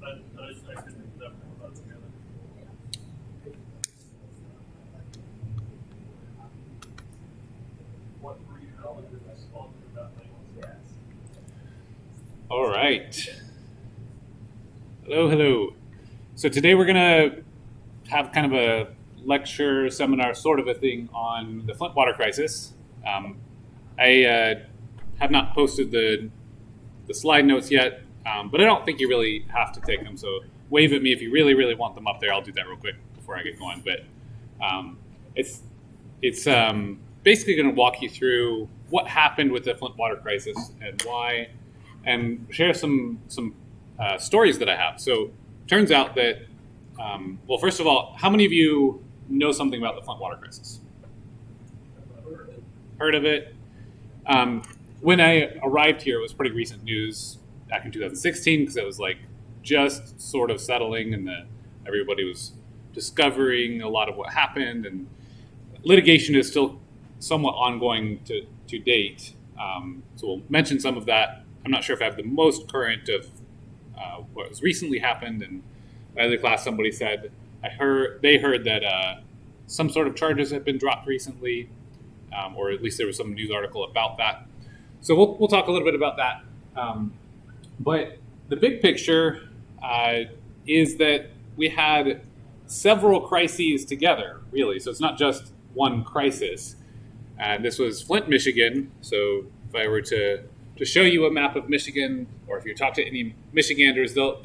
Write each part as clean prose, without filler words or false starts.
I couldn't never put that together. What were you telling me respond to that thing? Yes. All right. Hello. So today we're going to have kind of a lecture, seminar, sort of a thing on the Flint water crisis. I have not posted the slide notes yet, but I don't think you really have to take them. So wave at me if you really, really want them up there. I'll do that real quick before I get going. But it's basically going to walk you through what happened with the Flint water crisis and why, and share some stories that I have. So turns out that, well, first of all, how many of you know something about the Flint water crisis? Heard of it? When I arrived here, it was pretty recent news back in 2016 because it was like just sort of settling and everybody was discovering a lot of what happened, and litigation is still somewhat ongoing to date. So we'll mention some of that. I'm not sure if I have the most current of what has recently happened. And by the class, somebody said they heard that some sort of charges have been dropped recently, or at least there was some news article about that. So we'll talk a little bit about that. But the big picture is that we had several crises together, really. So it's not just one crisis. And this was Flint, Michigan. So if I were to show you a map of Michigan, or if you talk to any Michiganders, they'll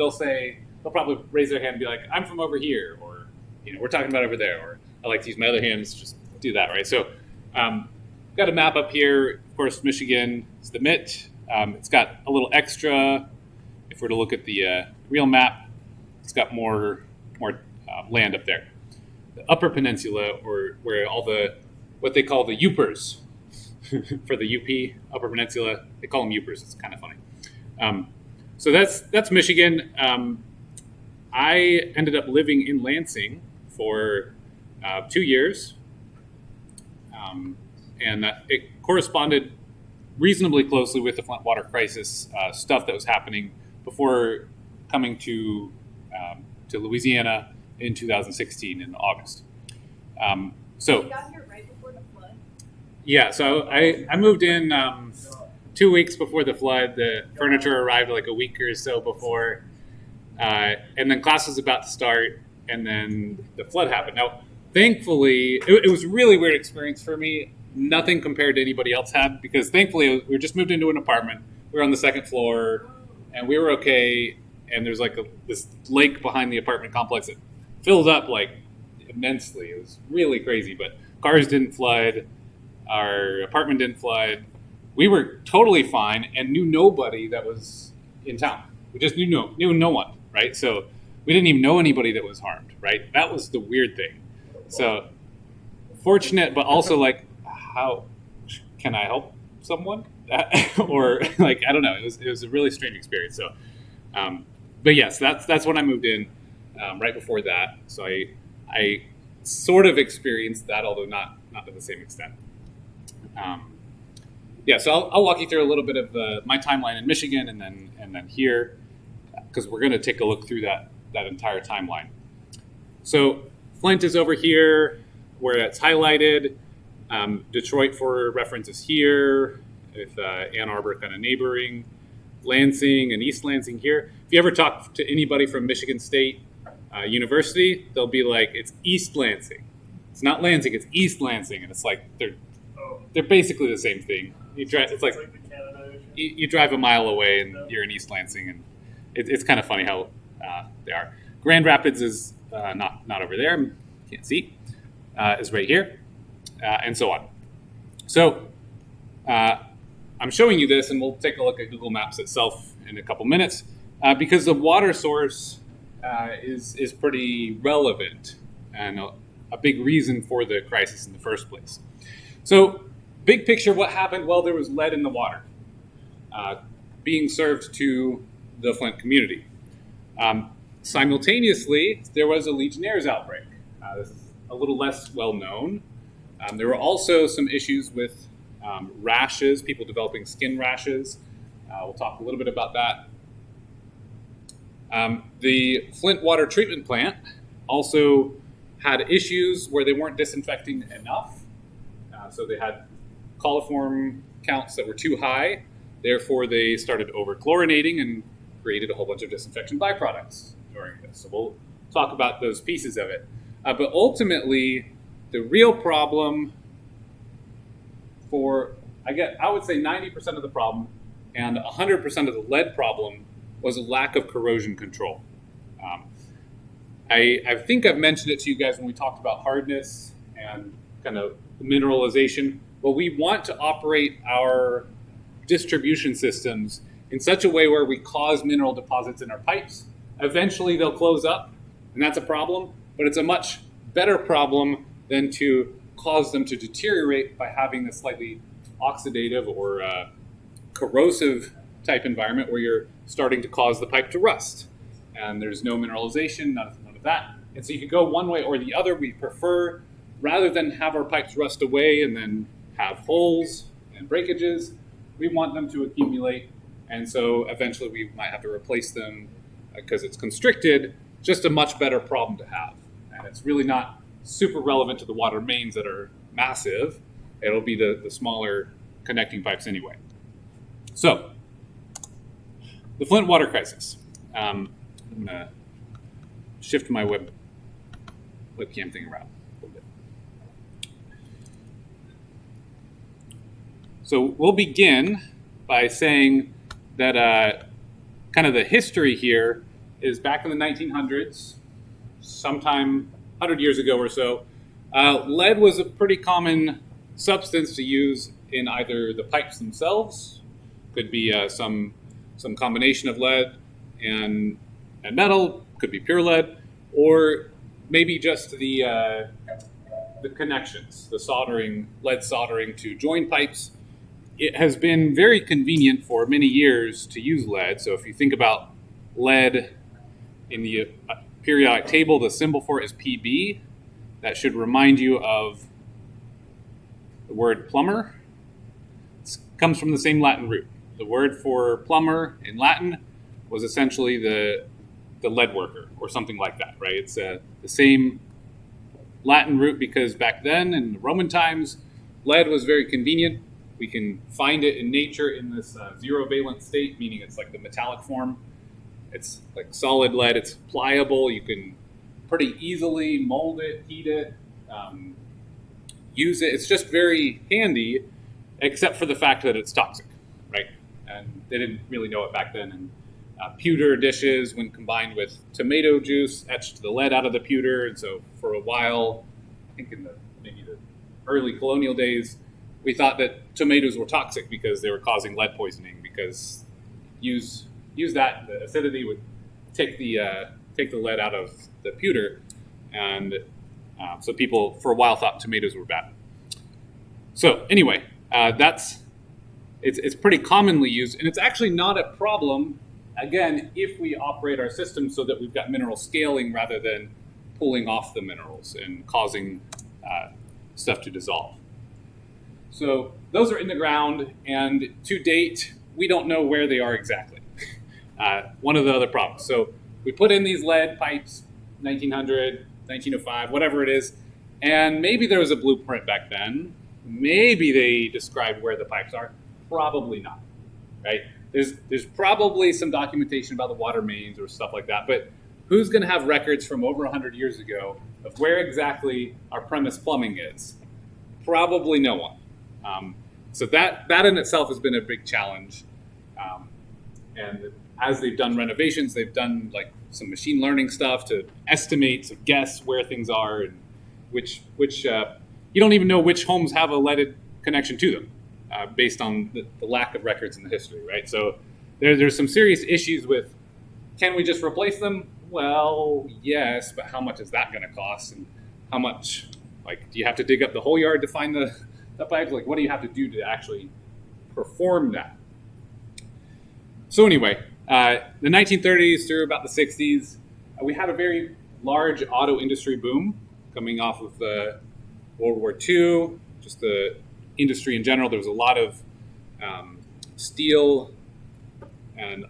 probably raise their hand and be like, I'm from over here, or we're talking about over there, or I like to use my other hands, just do that, right? So got a map up here. Of course, Michigan is the MIT. It's got a little extra. If we're to look at the real map, it's got more land up there. The Upper Peninsula, or where all what they call the Upers, for the UP, Upper Peninsula, they call them Upers. It's kind of funny. So that's Michigan. I ended up living in Lansing for 2 years, and it corresponded reasonably closely with the Flint water crisis stuff that was happening before coming to Louisiana in 2016 in August. So you got here right before the flood? Yeah, so I moved in 2 weeks before the flood. The furniture arrived like a week or so before, and then class was about to start, and then the flood happened. Now, thankfully, it was a really weird experience for me. Nothing compared to anybody else had, because thankfully we just moved into an apartment. We were on the second floor, and we were okay. And there's like this lake behind the apartment complex that filled up like immensely. It was really crazy, but cars didn't flood. Our apartment didn't flood. We were totally fine and knew nobody that was in town. We just knew no one, right? So we didn't even know anybody that was harmed, right? That was the weird thing. So fortunate, but also like, how can I help someone? Or like, I don't know. It was a really strange experience. So, but yes, that's when I moved in, right before that. So I sort of experienced that, although not to the same extent. So I'll walk you through a little bit of my timeline in Michigan, and then here, because we're going to take a look through that entire timeline. So Flint is over here, where it's highlighted. Detroit, for reference, is here, with Ann Arbor kind of neighboring. Lansing and East Lansing here. If you ever talk to anybody from Michigan State University, they'll be like, it's East Lansing. It's not Lansing, it's East Lansing. And it's like, they're basically the same thing. It's like the Canada Ocean. You drive a mile away and you're in East Lansing, and it's kind of funny how they are. Grand Rapids is not over there. Can't see. Is right here, and so on. So I'm showing you this, and we'll take a look at Google Maps itself in a couple minutes, because the water source is pretty relevant and a big reason for the crisis in the first place. So, big picture, what happened? Well, there was lead in the water being served to the Flint community. Simultaneously, there was a Legionnaires outbreak. This is a little less well known. There were also some issues with rashes, people developing skin rashes. We'll talk a little bit about that. The Flint water treatment plant also had issues where they weren't disinfecting enough. So they had coliform counts that were too high. Therefore, they started over-chlorinating and created a whole bunch of disinfection byproducts during this. So we'll talk about those pieces of it. But ultimately, the real problem I would say 90% of the problem and 100% of the lead problem was a lack of corrosion control. I think I've mentioned it to you guys when we talked about hardness and kind of mineralization. Well, we want to operate our distribution systems in such a way where we cause mineral deposits in our pipes. Eventually they'll close up, and that's a problem, but it's a much better problem than to cause them to deteriorate by having a slightly oxidative or corrosive type environment where you're starting to cause the pipe to rust. And there's no mineralization, none of that. And so you could go one way or the other. We prefer, rather than have our pipes rust away and then have holes and breakages, we want them to accumulate. And so eventually we might have to replace them because it's constricted. Just a much better problem to have. And it's really not super relevant to the water mains that are massive. It'll be the smaller connecting pipes anyway. So, the Flint water crisis. I'm going to shift my webcam thing around a little bit. So we'll begin by saying that kind of the history here is back in the 1900s, sometime 100 years ago or so. Lead was a pretty common substance to use in either the pipes themselves, could be some combination of lead and metal, could be pure lead, or maybe just the connections, the soldering, lead soldering to join pipes. It has been very convenient for many years to use lead. So if you think about lead in the periodic table, the symbol for it is Pb. That should remind you of the word plumber. It comes from the same Latin root. The word for plumber in Latin was essentially the lead worker or something like that, right? It's the same Latin root because back then in the Roman times, lead was very convenient. We can find it in nature in this zero valent state, meaning it's like the metallic form. It's like solid lead. It's pliable. You can pretty easily mold it, heat it, use it. It's just very handy, except for the fact that it's toxic, right? And they didn't really know it back then. And pewter dishes, when combined with tomato juice, etched the lead out of the pewter. And so for a while, I think in maybe the early colonial days, we thought that tomatoes were toxic because they were causing lead poisoning. Because use that, the acidity would take the lead out of the pewter, and so people for a while thought tomatoes were bad. So anyway, it's pretty commonly used, and it's actually not a problem. Again, if we operate our system so that we've got mineral scaling rather than pulling off the minerals and causing stuff to dissolve. So those are in the ground, and to date, we don't know where they are exactly. One of the other problems. So we put in these lead pipes, 1900, 1905, whatever it is, and maybe there was a blueprint back then. Maybe they described where the pipes are. Probably not, right? There's probably some documentation about the water mains or stuff like that, but who's going to have records from over 100 years ago of where exactly our premise plumbing is? Probably no one. So that in itself has been a big challenge. And as they've done renovations, they've done like some machine learning stuff to estimate, to guess where things are, and which you don't even know which homes have a leaded connection to them based on the lack of records in the history, right? So there's some serious issues with, can we just replace them? Well, yes, but how much is that going to cost? And how much, like, do you have to dig up the whole yard to find the pipes? Like, what do you have to do to actually perform that? So anyway, the 1930s through about the 60s, we had a very large auto industry boom coming off of World War II, just the industry in general. There was a lot of steel and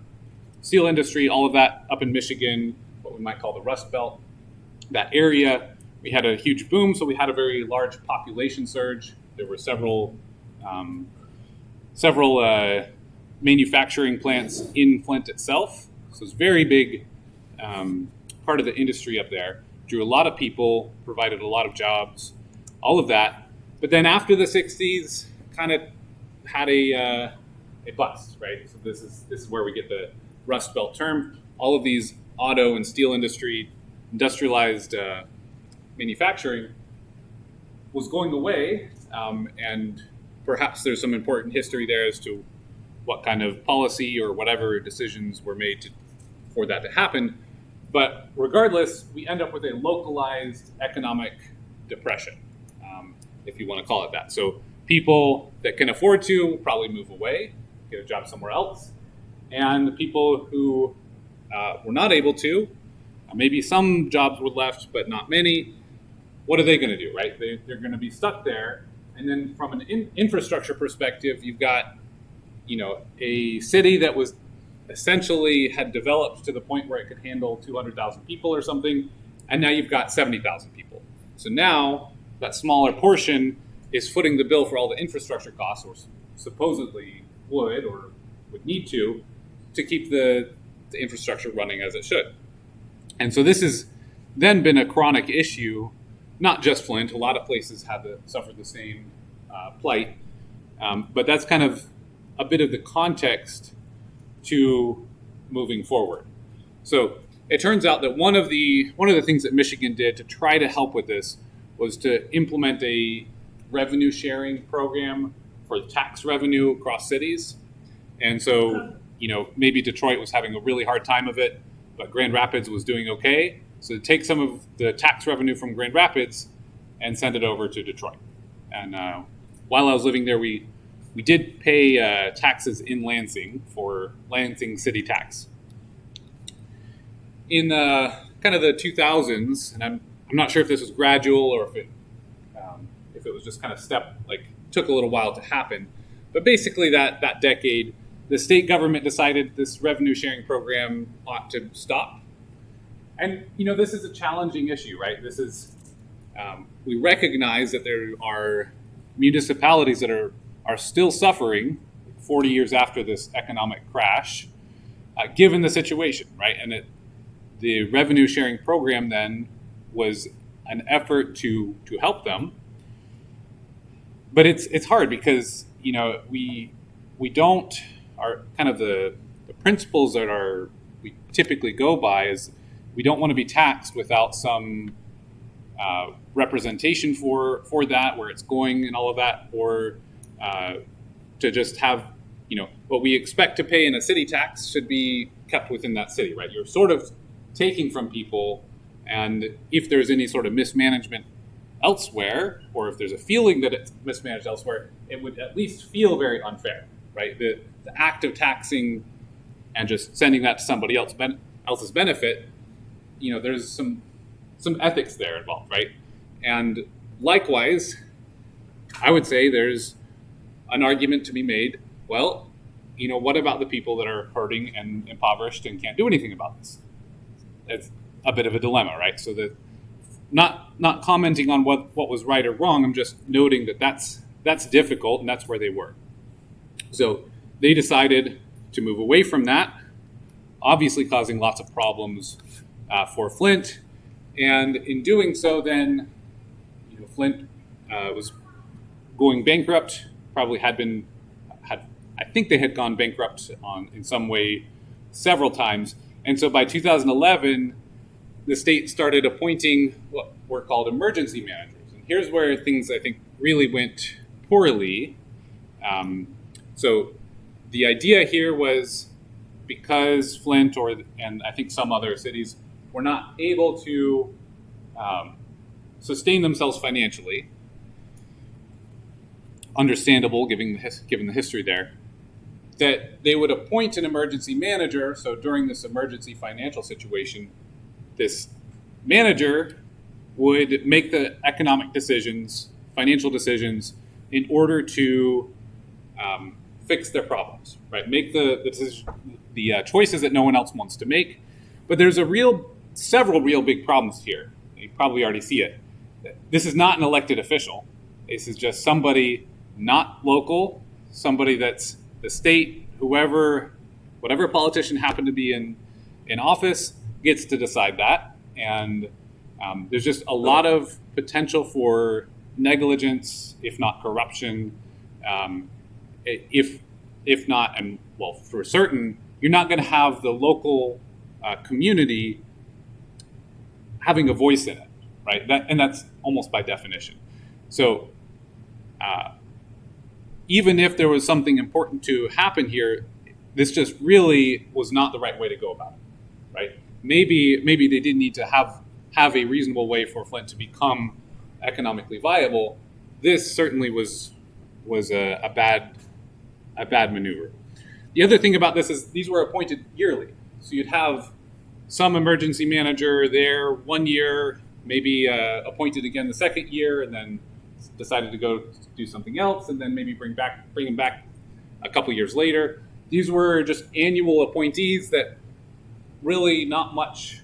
steel industry, all of that up in Michigan, what we might call the Rust Belt, that area, we had a huge boom, so we had a very large population surge. There were several manufacturing plants in Flint itself, so it's very big part of the industry up there. Drew a lot of people, provided a lot of jobs, all of that. But then after the 60s, kind of had a bust, right? So this is where we get the Rust Belt term. All of these auto and steel industry, industrialized manufacturing was going away, and perhaps there's some important history there as to what kind of policy or whatever decisions were made for that to happen. But regardless, we end up with a localized economic depression, if you want to call it that. So people that can afford to will probably move away, get a job somewhere else. And the people who were not able to, maybe some jobs were left, but not many, what are they going to do, right? They're going to be stuck there. And then from an infrastructure perspective, you've got, a city that was essentially had developed to the point where it could handle 200,000 people or something, and now you've got 70,000 people. So now that smaller portion is footing the bill for all the infrastructure costs, or supposedly would need to keep the infrastructure running as it should. And so this has then been a chronic issue, not just Flint. A lot of places have suffered the same plight, but that's kind of a bit of the context to moving forward. So it turns out that one of the things that Michigan did to try to help with this was to implement a revenue sharing program for tax revenue across cities. And so, maybe Detroit was having a really hard time of it, but Grand Rapids was doing okay. So to take some of the tax revenue from Grand Rapids and send it over to Detroit. And while I was living there, we did pay taxes in Lansing for Lansing city tax. In kind of the 2000s, and I'm not sure if this was gradual or if it was just kind of took a little while to happen. But basically that decade, the state government decided this revenue sharing program ought to stop. And, this is a challenging issue, right? This is, we recognize that there are municipalities that are still suffering 40 years after this economic crash, given the situation, right? And the revenue sharing program then was an effort to help them. But it's hard because, we don't, our kind of the principles that we typically go by is we don't want to be taxed without some representation for that, where it's going and all of that, or to just have, what we expect to pay in a city tax should be kept within that city, right? You're sort of taking from people, and if there's any sort of mismanagement elsewhere, or if there's a feeling that it's mismanaged elsewhere, it would at least feel very unfair, right? The act of taxing and just sending that to somebody else's benefit, there's some ethics there involved, right? And likewise, I would say there's an argument to be made, well, what about the people that are hurting and impoverished and can't do anything about this? It's a bit of a dilemma, right? So that not commenting on what was right or wrong, I'm just noting that that's difficult, and that's where they were. So they decided to move away from that, obviously causing lots of problems for Flint. And in doing so, then, Flint was going bankrupt. Probably I think they had gone bankrupt in some way several times. And so by 2011, the state started appointing what were called emergency managers. And here's where things, I think, really went poorly. So the idea here was, because Flint and I think some other cities were not able to sustain themselves financially, understandable given the history there, that they would appoint an emergency manager. So during this emergency financial situation, this manager would make the economic decisions, financial decisions, in order to fix their problems, right? Make the choices that no one else wants to make. But there's several real big problems here. You probably already see it. This is not an elected official. This is just somebody not local, somebody that's the state, whatever politician happened to be in office gets to decide that. And there's just a lot of potential for negligence, if not corruption. If not, and well, for certain, you're not going to have the local community having a voice in it, right? And that's almost by definition. So even if there was something important to happen here, this just really was not the right way to go about it, right? Maybe they did need to have a reasonable way for Flint to become economically viable. This certainly was a bad maneuver. The other thing about this is these were appointed yearly. So you'd have some emergency manager there 1 year, maybe appointed again the second year, and then decided to go do something else, and then maybe bring him back a couple years later. These were just annual appointees that really not much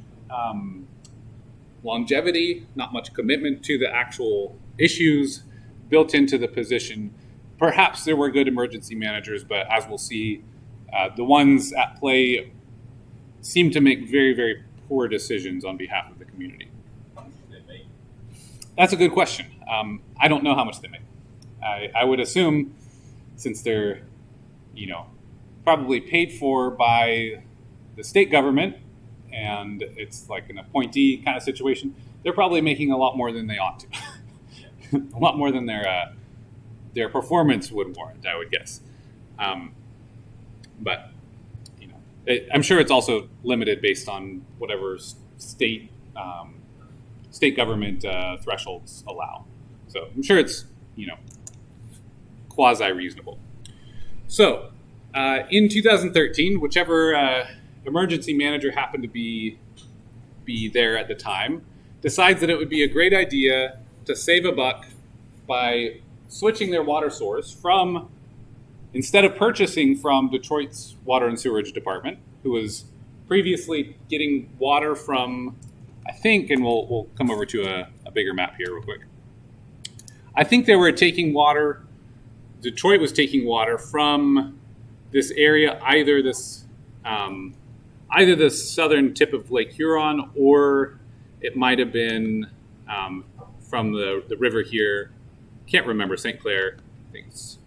longevity, not much commitment to the actual issues built into the position. Perhaps there were good emergency managers, but as we'll see, the ones at play seem to make very, very poor decisions on behalf of the community. How much do they make? That's a good question. I don't know how much they make. I would assume, since they're, probably paid for by the state government, and it's like an appointee kind of situation, they're probably making a lot more than they ought to. A lot more than their performance would warrant, I would guess. But I'm sure it's also limited based on whatever state government thresholds allow. So I'm sure it's quasi reasonable. So in 2013, whichever emergency manager happened to be there at the time decides that it would be a great idea to save a buck by switching their water source from, instead of purchasing from Detroit's Water and Sewerage Department, who was previously getting water from, I think, and we'll come over to a bigger map here real quick. I think they were taking water, Detroit was taking water from this area, either the southern tip of Lake Huron, or it might have been from the river here. Can't remember, St. Clair, I think it's,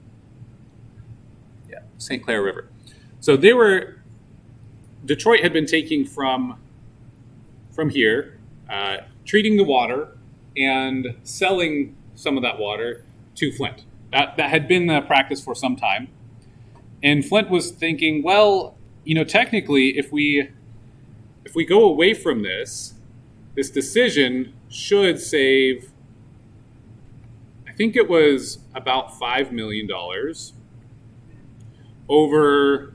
yeah, St. Clair River. So Detroit had been taking from here, treating the water and selling some of that water to Flint. That had been the practice for some time. And Flint was thinking, well, technically, if we go away from this decision should save, I think it was about $5 million over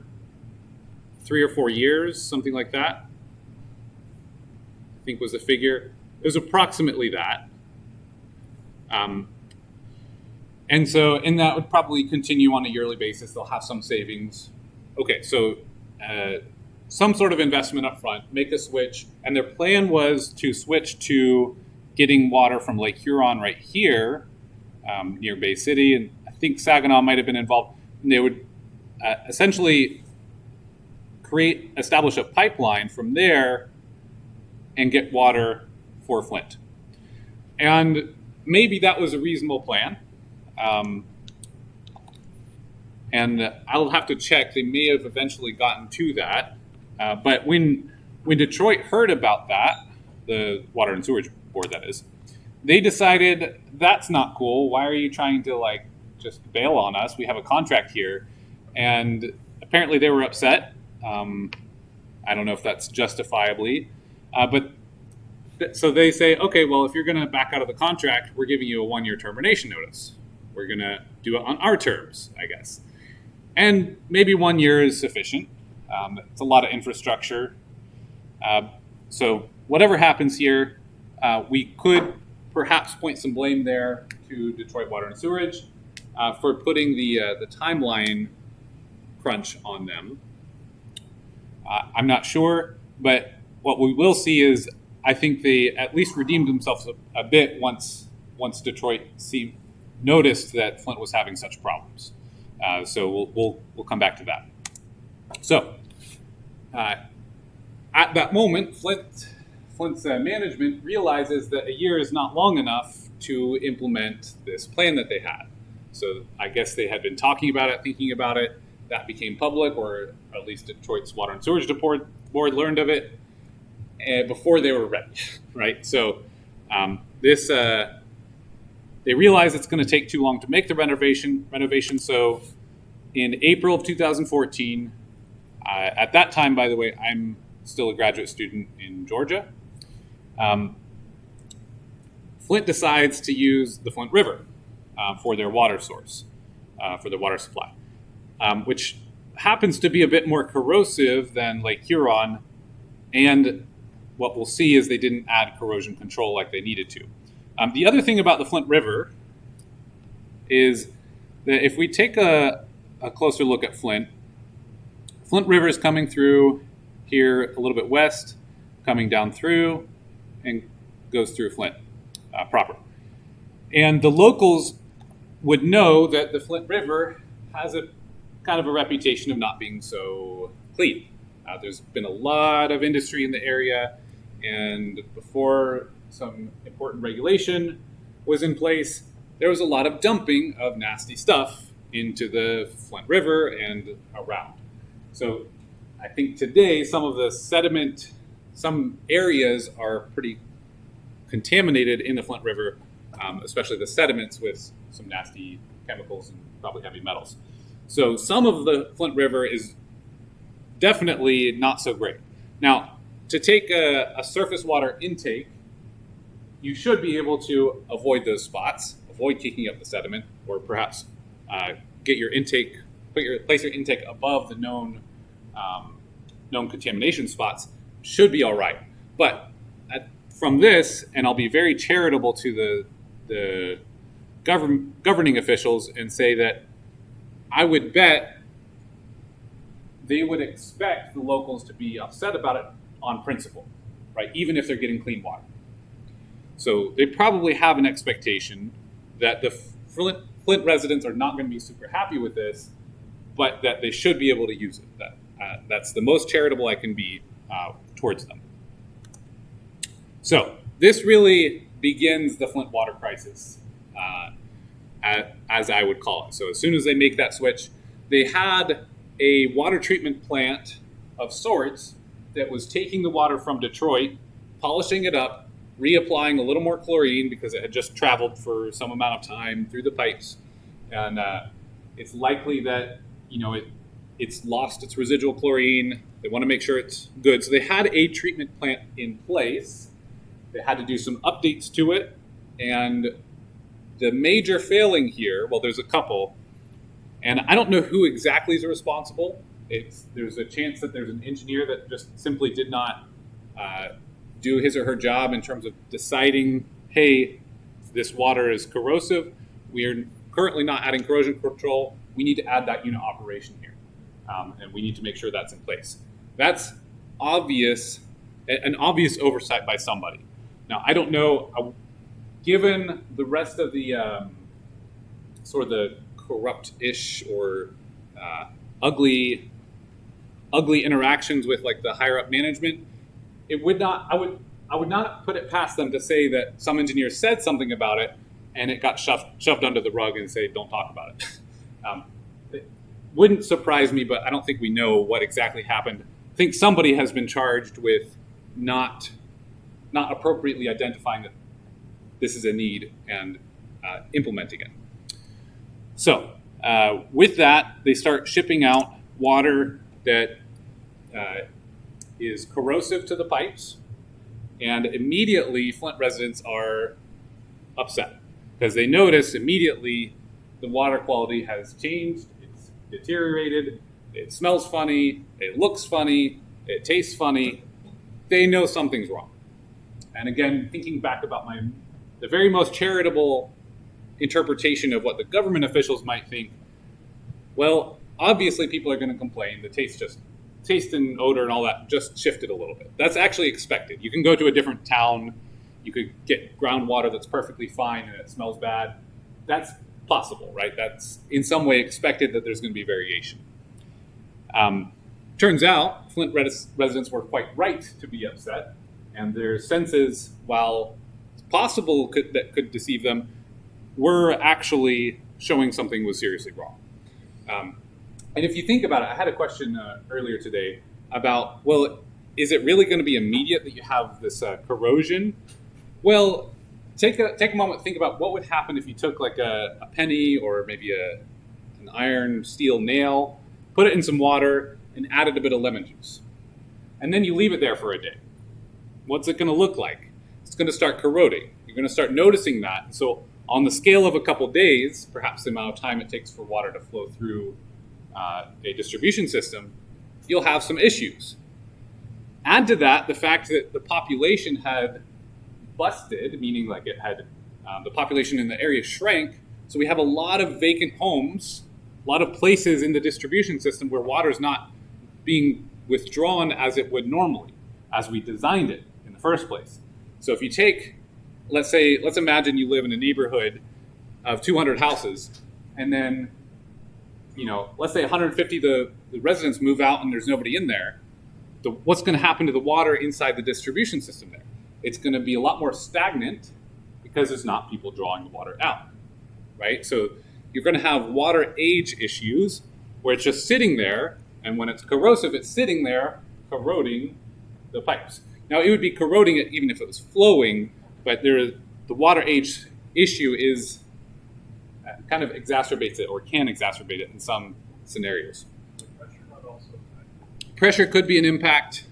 3 or 4 years, something like that. I think was the figure. It was approximately that. And that would probably continue on a yearly basis. They'll have some savings. Okay, so some sort of investment up front, make a switch. And their plan was to switch to getting water from Lake Huron right here, near Bay City. And I think Saginaw might have been involved. And they would essentially establish a pipeline from there and get water for Flint. And maybe that was a reasonable plan. And I'll have to check. They may have eventually gotten to that. But when Detroit heard about that, the Water and Sewerage Board, that is, they decided that's not cool. Why are you trying to just bail on us? We have a contract here. And apparently they were upset. I don't know if that's justifiably. So they say, okay, well, if you're going to back out of the contract, we're giving you a 1-year termination notice. We're going to do it on our terms, I guess. And maybe 1 year is sufficient. It's a lot of infrastructure. So whatever happens here, we could perhaps point some blame there to Detroit Water and Sewerage for putting the timeline crunch on them. I'm not sure, but what we will see is I think they at least redeemed themselves a bit once Detroit noticed that Flint was having such problems. So we'll come back to that. So at that moment, Flint's management realizes that a year is not long enough to implement this plan that they had. So I guess they had been talking about it, thinking about it. That became public, or at least Detroit's Water and Sewerage Board learned of it before they were ready, right? So they realize it's going to take too long to make the renovation. So in April of 2014, at that time, by the way, I'm still a graduate student in Georgia. Flint decides to use the Flint River for their water source, for their water supply, which happens to be a bit more corrosive than Lake Huron. And what we'll see is they didn't add corrosion control like they needed to. The other thing about the Flint River is that if we take a closer look at Flint River is coming through here a little bit west, coming down through, and goes through Flint proper. And the locals would know that the Flint River has a kind of a reputation of not being so clean. There's been a lot of industry in the area, and before some important regulation was in place, there was a lot of dumping of nasty stuff into the Flint River and around. So I think today some of the sediment, some areas are pretty contaminated in the Flint River, especially the sediments with some nasty chemicals and probably heavy metals. So some of the Flint River is definitely not so great. Now, to take a surface water intake, you should be able to avoid those spots, avoid kicking up the sediment, or perhaps place your intake above the known contamination spots. Should be all right. But from this, and I'll be very charitable to the governing officials and say that I would bet they would expect the locals to be upset about it on principle, right? Even if they're getting clean water. So they probably have an expectation that the Flint residents are not going to be super happy with this, but that they should be able to use it. That's the most charitable I can be towards them. So this really begins the Flint water crisis, as I would call it. So as soon as they make that switch, they had a water treatment plant of sorts that was taking the water from Detroit, polishing it up, reapplying a little more chlorine because it had just traveled for some amount of time through the pipes. And it's likely that, it's lost its residual chlorine. They want to make sure it's good. So they had a treatment plant in place. They had to do some updates to it. And the major failing here, well, there's a couple, and I don't know who exactly is responsible. There's a chance that there's an engineer that just simply did not do his or her job in terms of deciding, hey, this water is corrosive. We are currently not adding corrosion control. We need to add that unit operation here. And we need to make sure that's in place. That's obvious, an obvious oversight by somebody. Now, I don't know, given the rest of the sort of the corrupt-ish or ugly interactions with like the higher up management, I would not put it past them to say that some engineer said something about it and it got shoved under the rug and say, don't talk about it. It wouldn't surprise me, but I don't think we know what exactly happened. I think somebody has been charged with not appropriately identifying that this is a need and implementing it. So with that, they start shipping out water that is corrosive to the pipes, and immediately Flint residents are upset because they notice immediately the water quality has changed, it's deteriorated, it smells funny, it looks funny, it tastes funny. They know something's wrong. And again, thinking back about the very most charitable interpretation of what the government officials might think, well, obviously people are going to complain. The taste just taste and odor and all that just shifted a little bit. That's actually expected. You can go to a different town, you could get groundwater that's perfectly fine and it smells bad. That's possible, right? That's in some way expected that there's going to be variation. Turns out Flint residents were quite right to be upset, and their senses, while possible that could deceive them, were actually showing something was seriously wrong. And if you think about it, I had a question earlier today about, well, is it really going to be immediate that you have this corrosion? Well, take a moment to think about what would happen if you took like a penny or maybe an iron steel nail, put it in some water, and added a bit of lemon juice. And then you leave it there for a day. What's it going to look like? It's going to start corroding. You're going to start noticing that. So on the scale of a couple days, perhaps the amount of time it takes for water to flow through a distribution system, you'll have some issues. Add to that the fact that the population had busted, meaning like it had the population in the area shrank, so we have a lot of vacant homes, a lot of places in the distribution system where water is not being withdrawn as it would normally, as we designed it in the first place. So if you take, let's imagine you live in a neighborhood of 200 houses, and then, let's say 150 the residents move out and there's nobody in there. What's going to happen to the water inside the distribution system there? It's going to be a lot more stagnant because there's not people drawing the water out, right? So you're going to have water age issues where it's just sitting there, and when it's corrosive, it's sitting there corroding the pipes. Now, it would be corroding it even if it was flowing, but the water age issue is kind of exacerbates it or can exacerbate it in some scenarios. Pressure might also affect. Pressure could be an impact.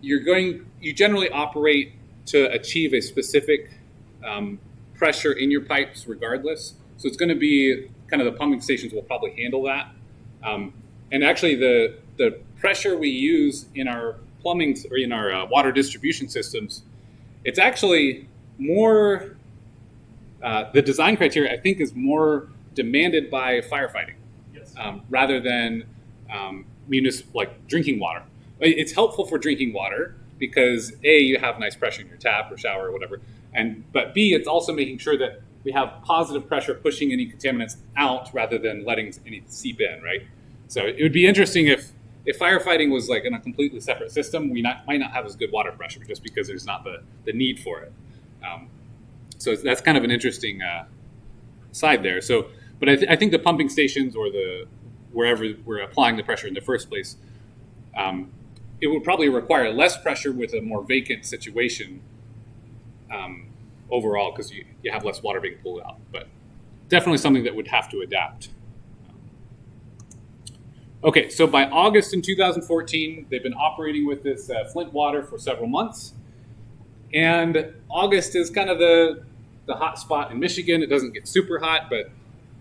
You generally operate to achieve a specific pressure in your pipes regardless. So it's going to be kind of the pumping stations will probably handle that. And actually the pressure we use in our plumbing or in our water distribution systems, it's actually more, the design criteria I think is more demanded by firefighting. Yes. Rather than municipal, like drinking water. It's helpful for drinking water because A, you have nice pressure in your tap or shower or whatever, but B, it's also making sure that we have positive pressure pushing any contaminants out rather than letting any seep in, right? So it would be interesting if firefighting was like in a completely separate system, we might not have as good water pressure just because there's not the need for it. So that's kind of an interesting side there. So, but I think the pumping stations or wherever we're applying the pressure in the first place, it would probably require less pressure with a more vacant situation overall because you have less water being pulled out. But definitely something that would have to adapt. Okay, so by August in 2014, they've been operating with this Flint water for several months. And August is kind of the hot spot in Michigan. It doesn't get super hot, but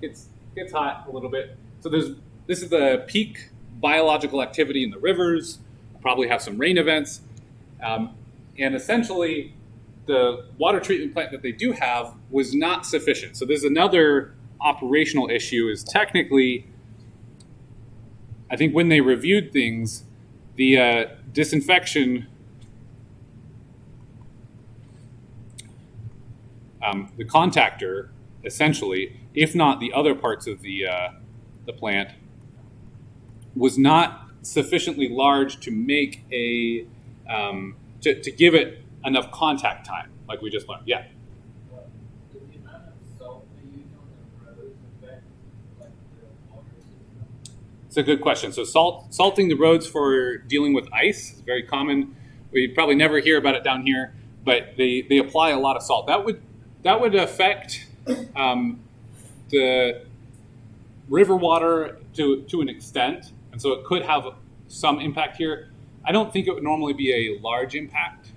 it gets hot a little bit. So this is the peak biological activity in the rivers. Probably have some rain events. And essentially, the water treatment plant that they do have was not sufficient. So there's another operational issue is technically, I think when they reviewed things, the disinfection, the contactor, essentially, if not the other parts of the plant, was not sufficiently large to make to give it enough contact time, like we just learned. Yeah. Does the amount of salt they use on the roads affect like the water system? It's a good question. So salting the roads for dealing with ice is very common. We probably never hear about it down here, but they apply a lot of salt. That would affect the river water to an extent, and so it could have some impact here. I don't think it would normally be a large impact.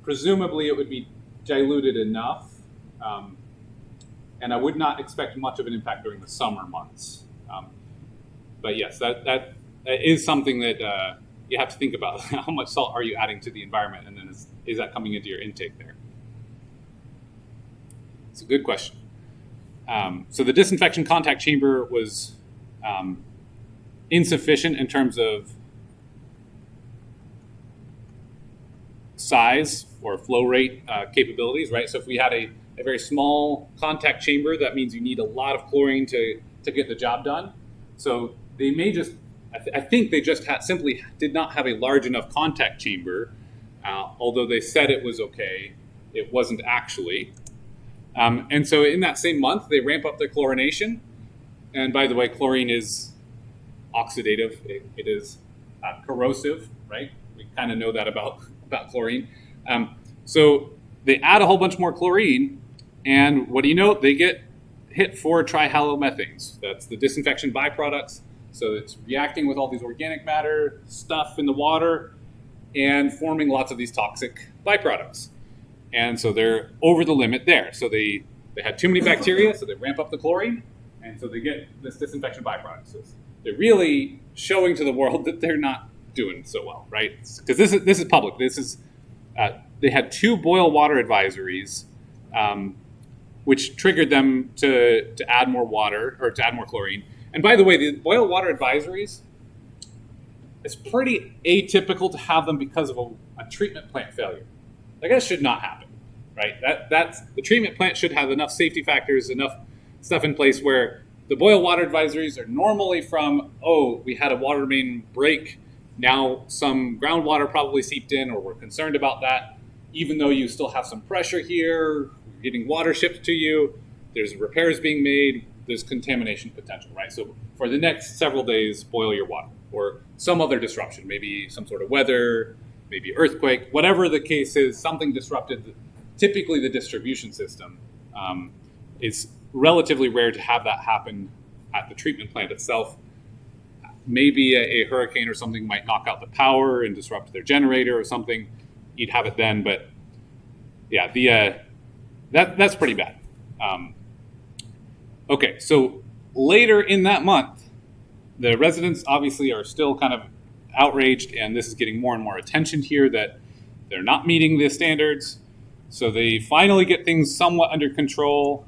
Presumably it would be diluted enough, and I would not expect much of an impact during the summer months. But yes, that is something that you have to think about. How much salt are you adding to the environment, and then is that coming into your intake there? It's a good question. So the disinfection contact chamber was insufficient in terms of size or flow rate capabilities, right? So if we had a very small contact chamber, that means you need a lot of chlorine to get the job done. So they may just, I think they just simply did not have a large enough contact chamber, although they said it was okay, it wasn't actually. And so in that same month, they ramp up their chlorination. And by the way, chlorine is oxidative. It is corrosive, right? We kind of know that about chlorine. So they add a whole bunch more chlorine, and what do you know? They get hit for trihalomethanes. That's the disinfection byproducts. So it's reacting with all these organic matter stuff in the water and forming lots of these toxic byproducts. And so they're over the limit there. So they had too many bacteria, so they ramp up the chlorine, and so they get this disinfection byproduct. So they're really showing to the world that they're not doing so well, right? Because this is public. This is they had 2 boil water advisories, which triggered them to add more water or to add more chlorine. And by the way, the boil water advisories, it's pretty atypical to have them because of a treatment plant failure. Like that should not happen, right? That's the treatment plant should have enough safety factors, enough stuff in place where the boil water advisories are normally from, we had a water main break. Now some groundwater probably seeped in, or we're concerned about that. Even though you still have some pressure here, you're getting water shipped to you, there's repairs being made, there's contamination potential, right? So for the next several days, boil your water, or some other disruption, maybe some sort of weather, maybe earthquake, whatever the case is, something disrupted, typically the distribution system. It's relatively rare to have that happen at the treatment plant itself. Maybe a hurricane or something might knock out the power and disrupt their generator or something. You'd have it then, but yeah, that's pretty bad. Okay, so later in that month, the residents obviously are still kind of outraged, and this is getting more and more attention here that they're not meeting the standards. So they finally get things somewhat under control.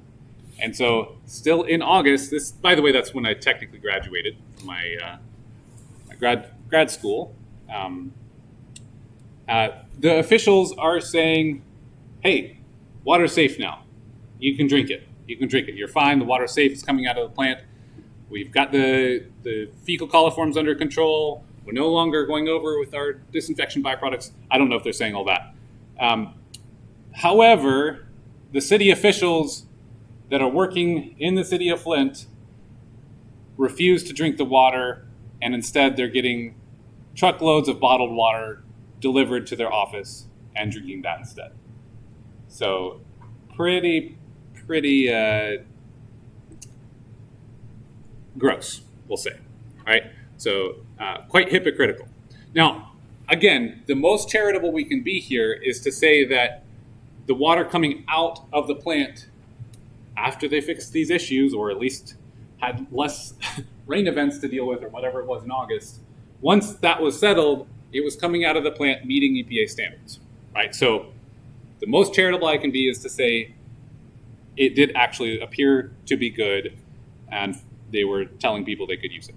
And so still in August, this, by the way, that's when I technically graduated from my grad school. The officials are saying, hey, water's safe now. You can drink it. You can drink it. You're fine. The water's safe. It's coming out of the plant. We've got the fecal coliforms under control. We're no longer going over with our disinfection byproducts. I don't know if they're saying all that. However, the city officials that are working in the city of Flint refuse to drink the water, and instead they're getting truckloads of bottled water delivered to their office and drinking that instead. So pretty gross, we'll say. All right? So quite hypocritical. Now, again, the most charitable we can be here is to say that the water coming out of the plant after they fixed these issues, or at least had less rain events to deal with, or whatever it was in August, once that was settled, it was coming out of the plant meeting EPA standards, right? So the most charitable I can be is to say it did actually appear to be good, and they were telling people they could use it.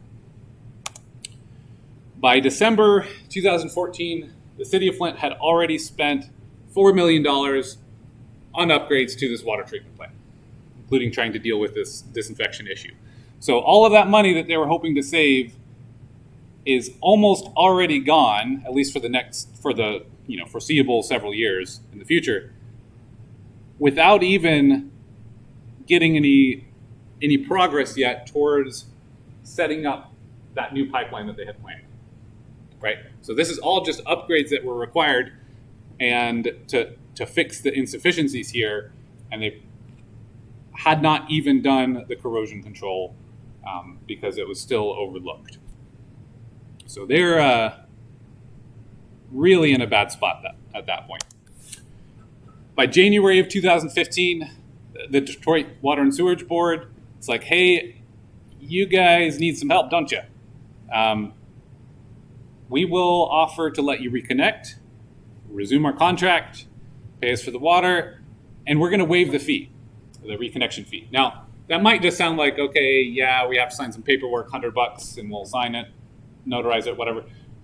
By December 2014, the city of Flint had already spent $4 million on upgrades to this water treatment plant, including trying to deal with this disinfection issue. So all of that money that they were hoping to save is almost already gone, at least for the foreseeable several years in the future, without even getting any progress yet towards setting up that new pipeline that they had planned. Right? So this is all just upgrades that were required and to fix the insufficiencies here, and they had not even done the corrosion control because it was still overlooked. So they're really in a bad spot at that point. By January of 2015, the Detroit Water and Sewerage Board, it's like, hey, you guys need some help, don't you? We will offer to let you reconnect, resume our contract, pay us for the water, and we're going to waive the fee, the reconnection fee. Now, that might just sound like, okay, yeah, we have to sign some paperwork, $100, and we'll sign it, notarize it, whatever.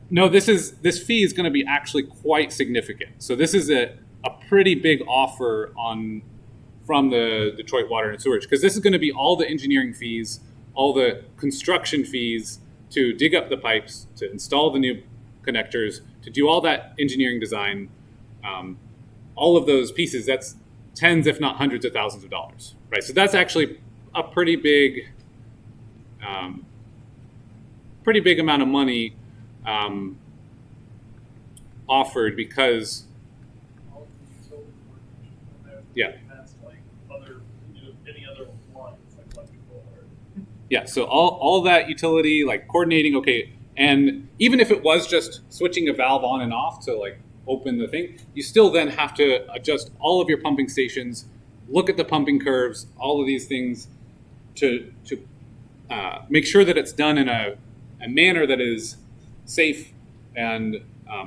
No, this fee is going to be actually quite significant. So this is a pretty big offer from the Detroit Water and Sewerage, because this is going to be all the engineering fees, all the construction fees to dig up the pipes, to install the new connectors, to do all that engineering design, all of those pieces. That's tens, if not hundreds of thousands of dollars, right? So that's actually a pretty big amount of money offered because, All the utility work, and yeah. that's like other, any other lines, like electrical or. Yeah, so all that utility, like coordinating, okay, and even if it was just switching a valve on and off to like open the thing, you still then have to adjust all of your pumping stations, look at the pumping curves, all of these things to make sure that it's done in a manner that is safe and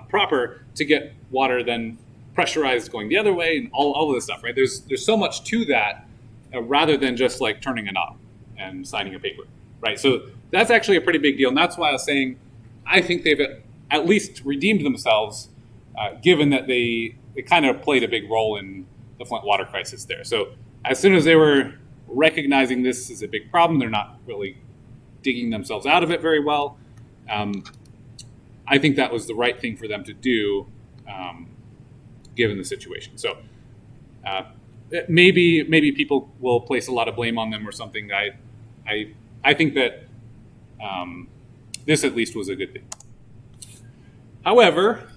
proper to get water then pressurized going the other way and all of this stuff, right? There's so much to that rather than just like turning a knob and signing a paper, right? So that's actually a pretty big deal. And that's why I was saying, I think they've at least redeemed themselves, given that they kind of played a big role in the Flint water crisis there. So as soon as they were recognizing this is a big problem, they're not really digging themselves out of it very well. I think that was the right thing for them to do, given the situation. So maybe people will place a lot of blame on them or something. I think that this at least was a good thing. However,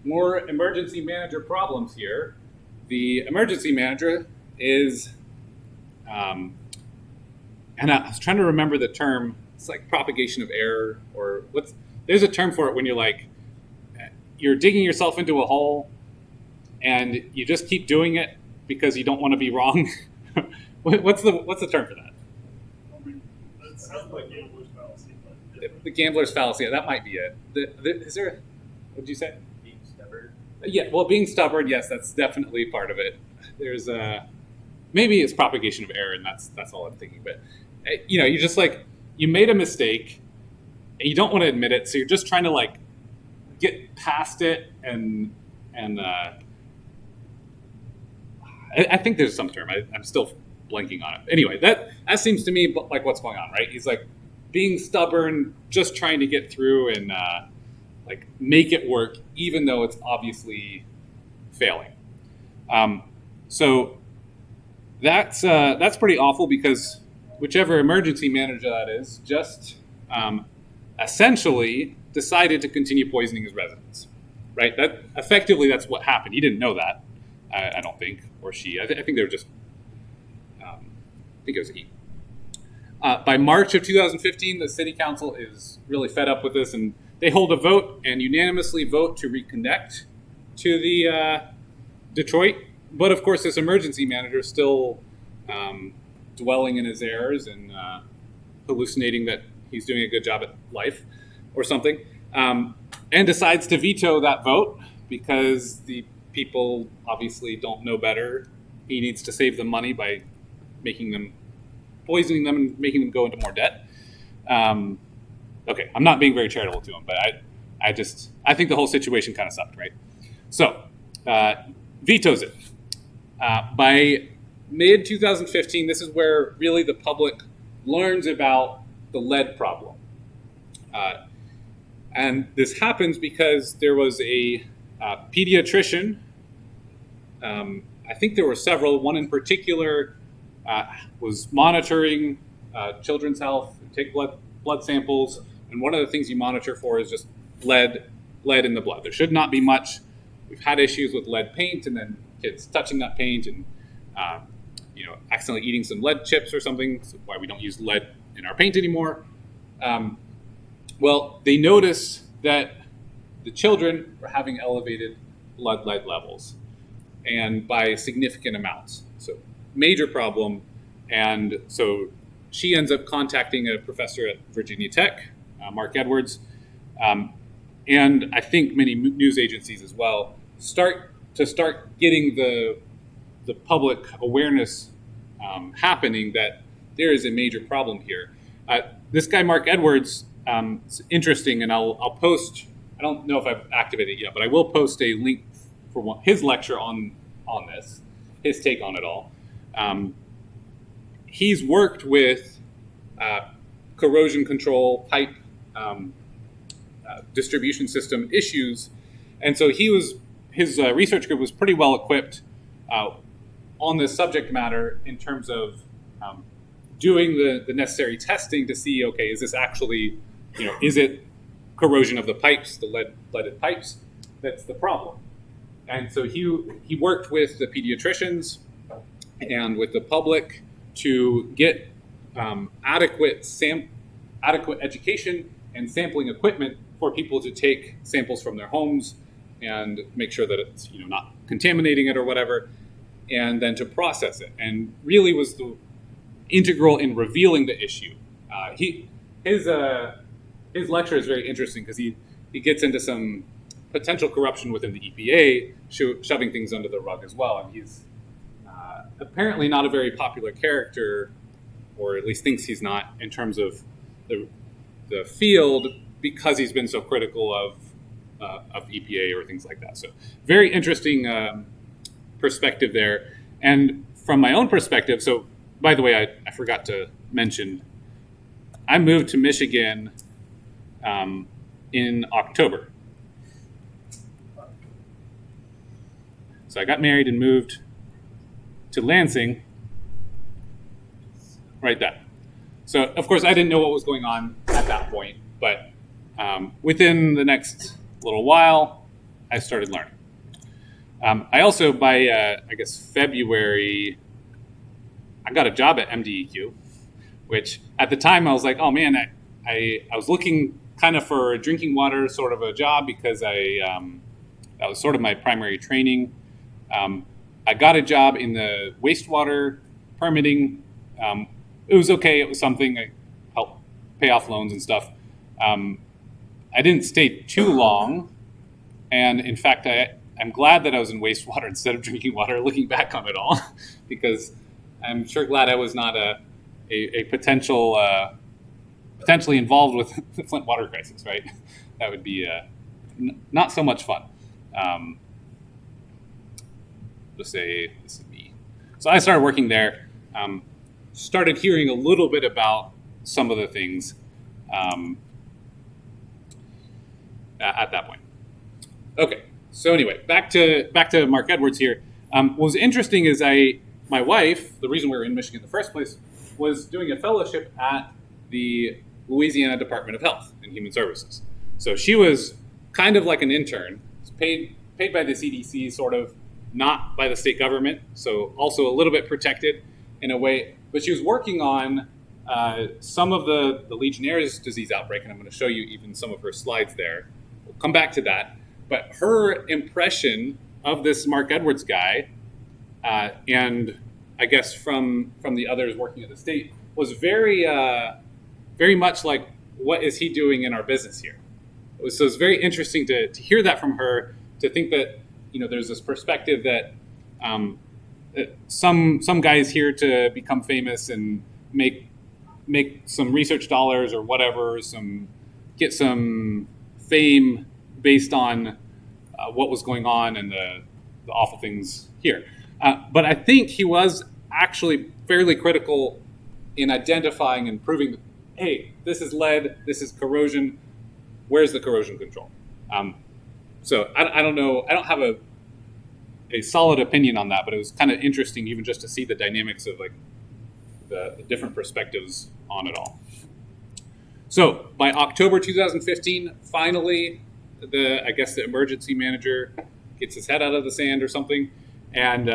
more emergency manager problems here. The emergency manager is, and I was trying to remember the term. It's like propagation of error, or there's a term for it when you're digging yourself into a hole and you just keep doing it because you don't want to be wrong. What's the term for that? It sounds like gambler's fallacy, but The gambler's fallacy. That might be it. Is there? What did you say? Being stubborn. Yeah. Well, being stubborn. Yes, that's definitely part of it. There's maybe it's propagation of error, and that's all I'm thinking. But you just like you made a mistake, and you don't want to admit it, so you're just trying to like get past it, and I think there's some term. I'm still blanking on it. Anyway, that seems to me like what's going on, right? He's like being stubborn, just trying to get through and like make it work, even though it's obviously failing. So that's pretty awful because whichever emergency manager that is just essentially decided to continue poisoning his residents, right? That effectively that's what happened. He didn't know that, I don't think, or she. I think they were just. I think it was he. By March of 2015, the city council is really fed up with this, and they hold a vote and unanimously vote to reconnect to the Detroit. But of course, this emergency manager is still dwelling in his errors and hallucinating that he's doing a good job at life or something, and decides to veto that vote because the people obviously don't know better. He needs to save them money by poisoning them and making them go into more debt. Okay, I'm not being very charitable to him, but I think the whole situation kind of sucked, right? So, vetoes it. By mid-2015, this is where really the public learns about the lead problem. And this happens because there was a pediatrician. I think there were several. One in particular was monitoring children's health, take blood samples, and one of the things you monitor for is just lead in the blood. There should not be much. We've had issues with lead paint, and then kids touching that paint and accidentally eating some lead chips or something. That's why we don't use lead in our paint anymore. Well, they noticed that the children were having elevated blood lead levels, and by significant amounts. So major problem. And so she ends up contacting a professor at Virginia Tech, Mark Edwards, and I think many news agencies as well, start getting the public awareness happening that there is a major problem here. This guy, Mark Edwards, is interesting, and I'll post, I don't know if I've activated it yet, but I will post a link for his lecture on this, his take on it all. He's worked with corrosion control, pipe distribution system issues, and so his research group was pretty well equipped on this subject matter in terms of doing the necessary testing to see, okay, is this actually, is it corrosion of the pipes, the leaded pipes, that's the problem? And so he worked with the pediatricians and with the public to get adequate education and sampling equipment for people to take samples from their homes and make sure that it's not contaminating it or whatever, and then to process it. And really was the integral in revealing the issue. His lecture is very interesting because he gets into some potential corruption within the EPA, shoving things under the rug as well. And he's apparently not a very popular character, or at least thinks he's not, in terms of the field, because he's been so critical of EPA or things like that. So very interesting perspective there. And from my own perspective, so by the way, I forgot to mention, I moved to Michigan in October. So I got married and moved to Lansing right then. So of course I didn't know what was going on at that point, but within the next little while, I started learning. I also, by I guess February, I got a job at MDEQ, which at the time I was like, oh man, I was looking kind of for a drinking water sort of a job because that was sort of my primary training. I got a job in the wastewater permitting. It was okay. It was something. I helped pay off loans and stuff. I didn't stay too long. And in fact, I'm glad that I was in wastewater instead of drinking water, looking back on it all, because I'm sure glad I was not a potentially involved with the Flint water crisis, right? That would be not so much fun. Let's say this would be. So I started working there, started hearing a little bit about some of the things at that point. Okay, so anyway, back to Mark Edwards here. What was interesting is my wife, the reason we were in Michigan in the first place, was doing a fellowship at the Louisiana Department of Health and Human Services. So she was kind of like an intern, paid by the CDC, sort of, not by the state government, so also a little bit protected in a way. But she was working on some of the Legionnaire's disease outbreak, and I'm going to show you even some of her slides there. We'll come back to that. But her impression of this Mark Edwards guy, and I guess from the others working at the state, was very much like, what is he doing in our business here? So it's very interesting to hear that from her, to think that there's this perspective that some guys here to become famous and make some research dollars or whatever, get some fame based on what was going on and the awful things here. But I think he was actually fairly critical in identifying and proving that, hey, this is lead, this is corrosion, where's the corrosion control? So I don't know, I don't have a solid opinion on that, but it was kind of interesting even just to see the dynamics of like the different perspectives on it all. So by October 2015, finally, I guess the emergency manager gets his head out of the sand or something, and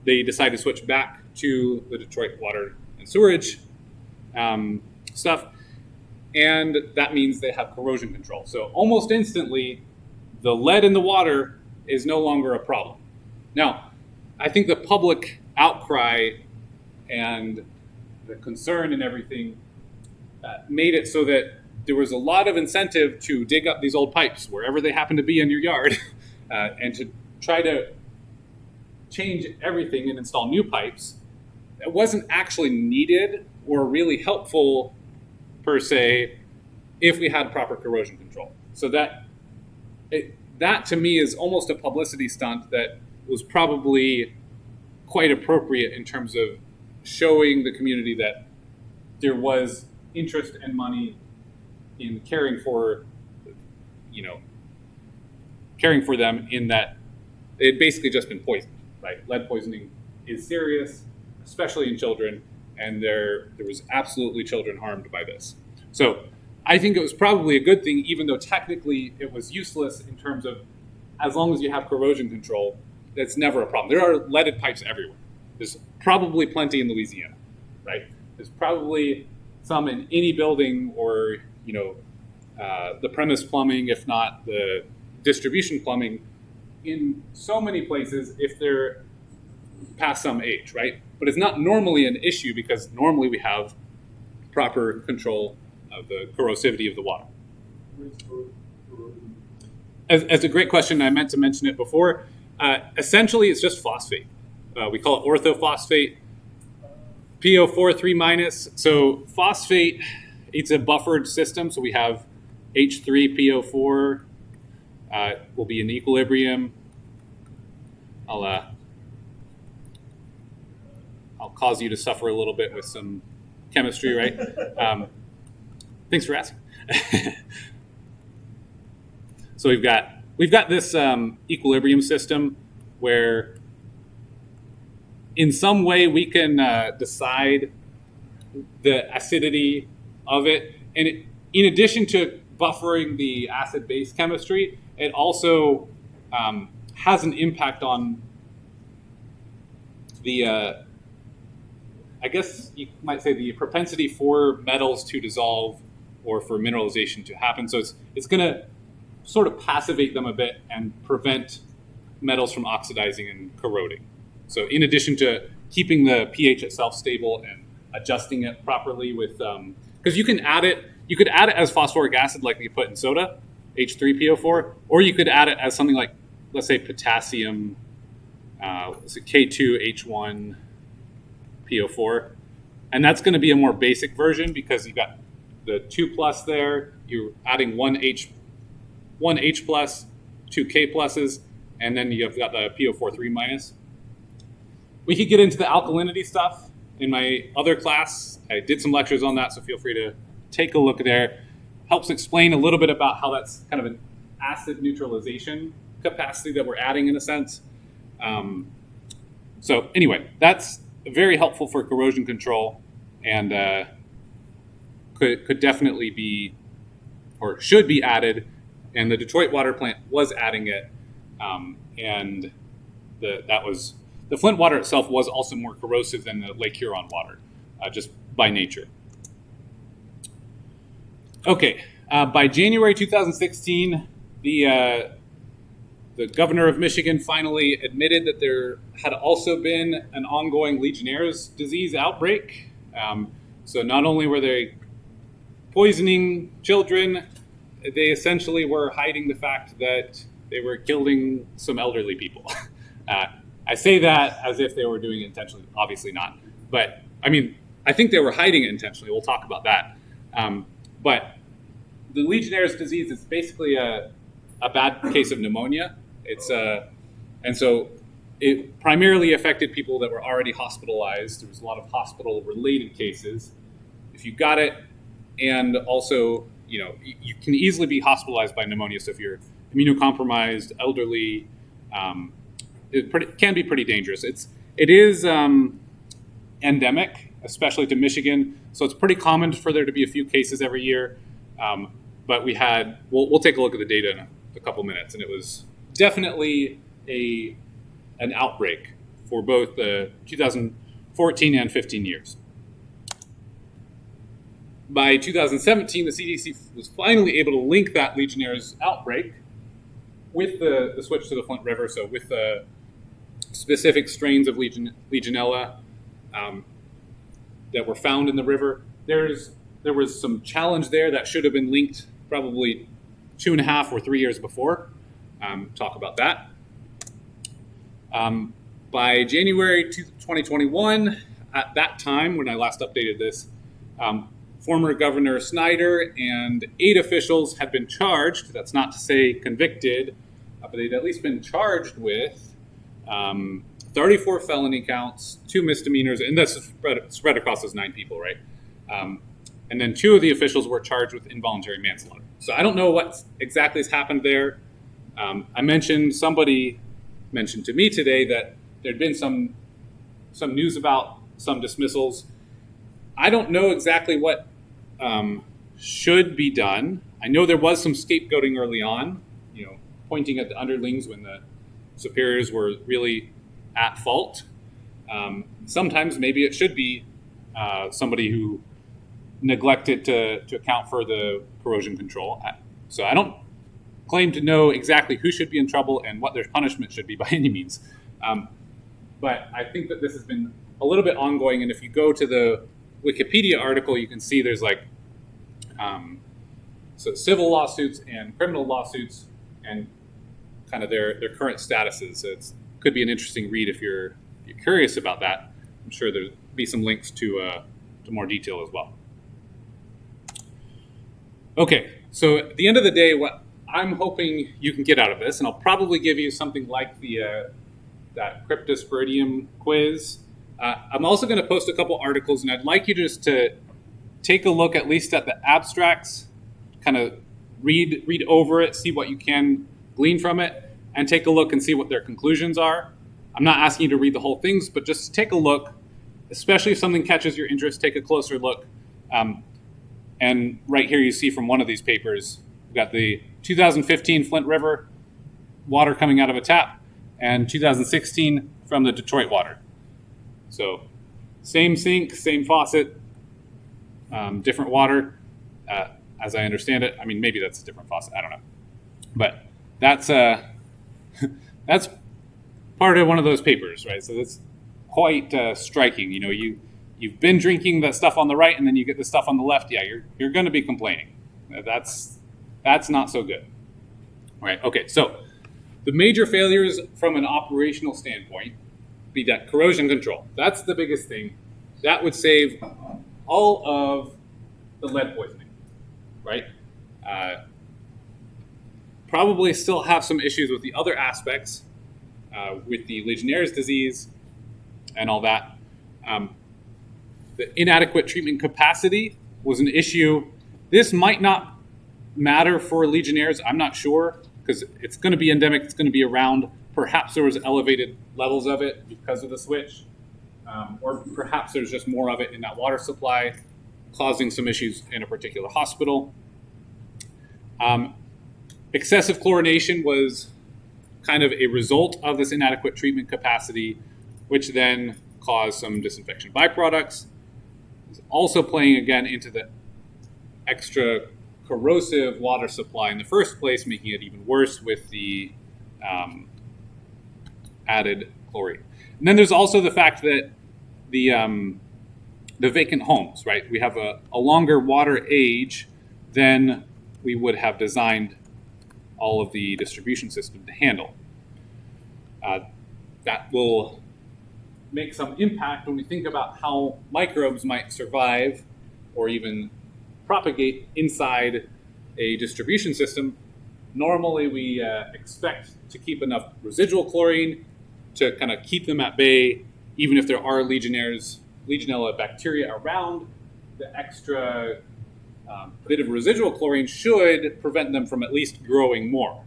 they decide to switch back to the Detroit water and sewerage stuff, and that means they have corrosion control. So almost instantly, the lead in the water is no longer a problem. Now, I think the public outcry and the concern and everything made it so that there was a lot of incentive to dig up these old pipes wherever they happen to be in your yard and to try to change everything and install new pipes. That wasn't actually needed or really helpful per se if we had proper corrosion control. So that to me is almost a publicity stunt that was probably quite appropriate in terms of showing the community that there was interest and money in caring for them, in that they had basically just been poisoned, right? Lead poisoning is serious, especially in children, and there was absolutely children harmed by this. So I think it was probably a good thing, even though technically it was useless in terms of, as long as you have corrosion control, that's never a problem. There are leaded pipes everywhere. There's probably plenty in Louisiana, right? There's probably some in any building, or the premise plumbing, if not the distribution plumbing, in so many places if they're past some age, right? But it's not normally an issue because normally we have proper control of the corrosivity of the water. As a great question, I meant to mention it before. Essentially, it's just phosphate. We call it orthophosphate, PO4 3-. So phosphate, it's a buffered system. So we have H3PO4 will be in equilibrium. I'll cause you to suffer a little bit with some chemistry, right? Thanks for asking. So we've got this equilibrium system where, in some way, we can decide the acidity of it, and in addition to buffering the acid-base chemistry, it also has an impact on the, I guess you might say, the propensity for metals to dissolve or for mineralization to happen. So it's going to sort of passivate them a bit and prevent metals from oxidizing and corroding. So in addition to keeping the pH itself stable and adjusting it properly with, because you could add it as phosphoric acid like you put in soda, H3PO4, or you could add it as something like, let's say, potassium, K2H1PO4. And that's going to be a more basic version because you've got the 2+ there, you're adding one H plus, 2 K pluses, and then you've got the PO4 3-. We could get into the alkalinity stuff in my other class. I did some lectures on that, so feel free to take a look there. Helps explain a little bit about how that's kind of an acid neutralization capacity that we're adding in a sense. So anyway, that's very helpful for corrosion control, and could definitely be, or should be added. And the Detroit water plant was adding it, and the Flint water itself was also more corrosive than the Lake Huron water, just by nature. Okay, by January 2016, the governor of Michigan finally admitted that there had also been an ongoing Legionnaire's disease outbreak. So not only were they poisoning children, they essentially were hiding the fact that they were killing some elderly people. I say that as if they were doing it intentionally. Obviously not. But, I mean, I think they were hiding it intentionally. We'll talk about that. But the Legionnaire's disease is basically a bad case of pneumonia. And so it primarily affected people that were already hospitalized. There was a lot of hospital-related cases. If you got it, and also, you can easily be hospitalized by pneumonia. So if you're immunocompromised, elderly, it can be pretty dangerous. It is endemic, especially to Michigan. So it's pretty common for there to be a few cases every year. But we'll take a look at the data in a couple minutes, and it was definitely an outbreak for both the 2014 and 15 years. By 2017, the CDC was finally able to link that Legionnaire's outbreak with the switch to the Flint River, so with the specific strains of Legionella that were found in the river. There was some challenge there that should have been linked probably 2.5 or 3 years before. Talk about that. By January 2021, at that time, when I last updated this, former Governor Snyder and 8 officials had been charged. That's not to say convicted, but they'd at least been charged with 34 felony counts, 2 misdemeanors, and that's spread across those 9 people, right? And then 2 of the officials were charged with involuntary manslaughter. So I don't know what exactly has happened there. Somebody mentioned to me today that there'd been some news about some dismissals. I don't know exactly what should be done. I know there was some scapegoating early on, pointing at the underlings when the superiors were really at fault. Sometimes maybe it should be somebody who neglected to account for the corrosion control. So I don't claim to know exactly who should be in trouble and what their punishment should be by any means. But I think that this has been a little bit ongoing, and if you go to the Wikipedia article, you can see there's so civil lawsuits and criminal lawsuits and kind of their current statuses. So it could be an interesting read if you're curious about that. I'm sure there'll be some links to more detail as well. Okay, so at the end of the day, what I'm hoping you can get out of this, and I'll probably give you something like that cryptosporidium quiz. I'm also going to post a couple articles, and I'd like you just to take a look at least at the abstracts, kind of read over it, see what you can glean from it, and take a look and see what their conclusions are. I'm not asking you to read the whole things, but just take a look, especially if something catches your interest, take a closer look. And right here you see from one of these papers, we've got the 2015 Flint River water coming out of a tap, and 2016 from the Detroit water. So same sink, same faucet, different water, as I understand it. I mean, maybe that's a different faucet. I don't know. But that's that's part of one of those papers, right? So that's quite striking. You've been drinking the stuff on the right, and then you get the stuff on the left. Yeah, you're going to be complaining. That's not so good. All right. Okay. So the major failures from an operational standpoint be that corrosion control. That's the biggest thing. That would save all of the lead poisoning, right? Probably still have some issues with the other aspects, with the Legionnaire's disease and all that. The inadequate treatment capacity was an issue. This might not matter for Legionnaires. I'm not sure, because it's going to be endemic. It's going to be around. Perhaps there was elevated levels of it because of the switch, or perhaps there's just more of it in that water supply, causing some issues in a particular hospital. Excessive chlorination was kind of a result of this inadequate treatment capacity, which then caused some disinfection byproducts. It's also playing again into the extra corrosive water supply in the first place, making it even worse with the added chlorine. And then there's also the fact that the vacant homes, right? We have a longer water age than we would have designed all of the distribution system to handle. That will make some impact when we think about how microbes might survive or even propagate inside a distribution system. Normally, we expect to keep enough residual chlorine to kind of keep them at bay, even if there are Legionella bacteria around. The extra bit of residual chlorine should prevent them from at least growing more.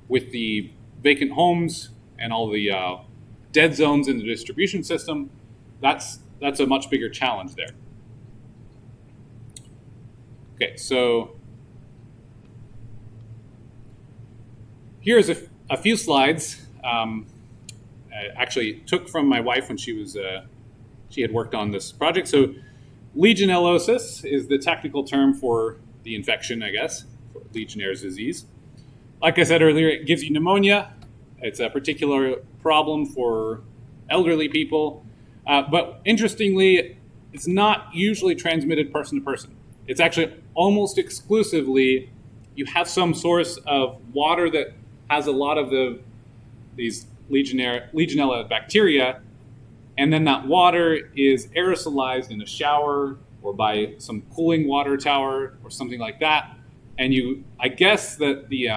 With the vacant homes and all the dead zones in the distribution system, that's a much bigger challenge there. Okay, so here's a few slides I actually took from my wife when she had worked on this project. So Legionellosis is the technical term for the infection, I guess, for Legionnaire's disease. Like I said earlier, it gives you pneumonia. It's a particular problem for elderly people. But interestingly, it's not usually transmitted person to person. It's actually almost exclusively, you have some source of water that has a lot of these Legionella bacteria, and then that water is aerosolized in a shower or by some cooling water tower or something like that. And I guess that the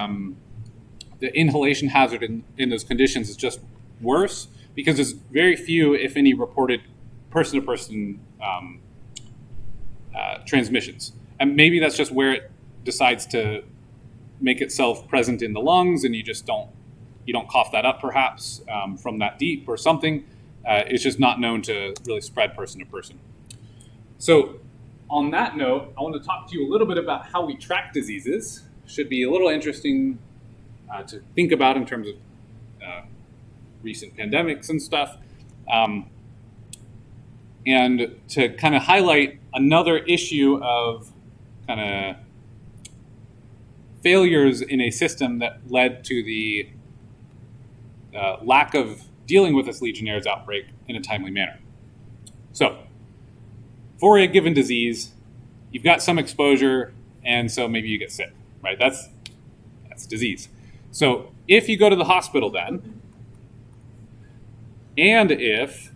inhalation hazard in those conditions is just worse because there's very few, if any, reported person-to-person transmissions. And maybe that's just where it decides to make itself present in the lungs, and you don't cough that up perhaps from that deep or something. It's just not known to really spread person to person. So on that note, I want to talk to you a little bit about how we track diseases. Should be a little interesting to think about in terms of recent pandemics and stuff. And to kind of highlight another issue of kind of failures in a system that led to the lack of dealing with this Legionnaire's outbreak in a timely manner. So, for a given disease, you've got some exposure, and so maybe you get sick, right? That's disease. So, if you go to the hospital then, and if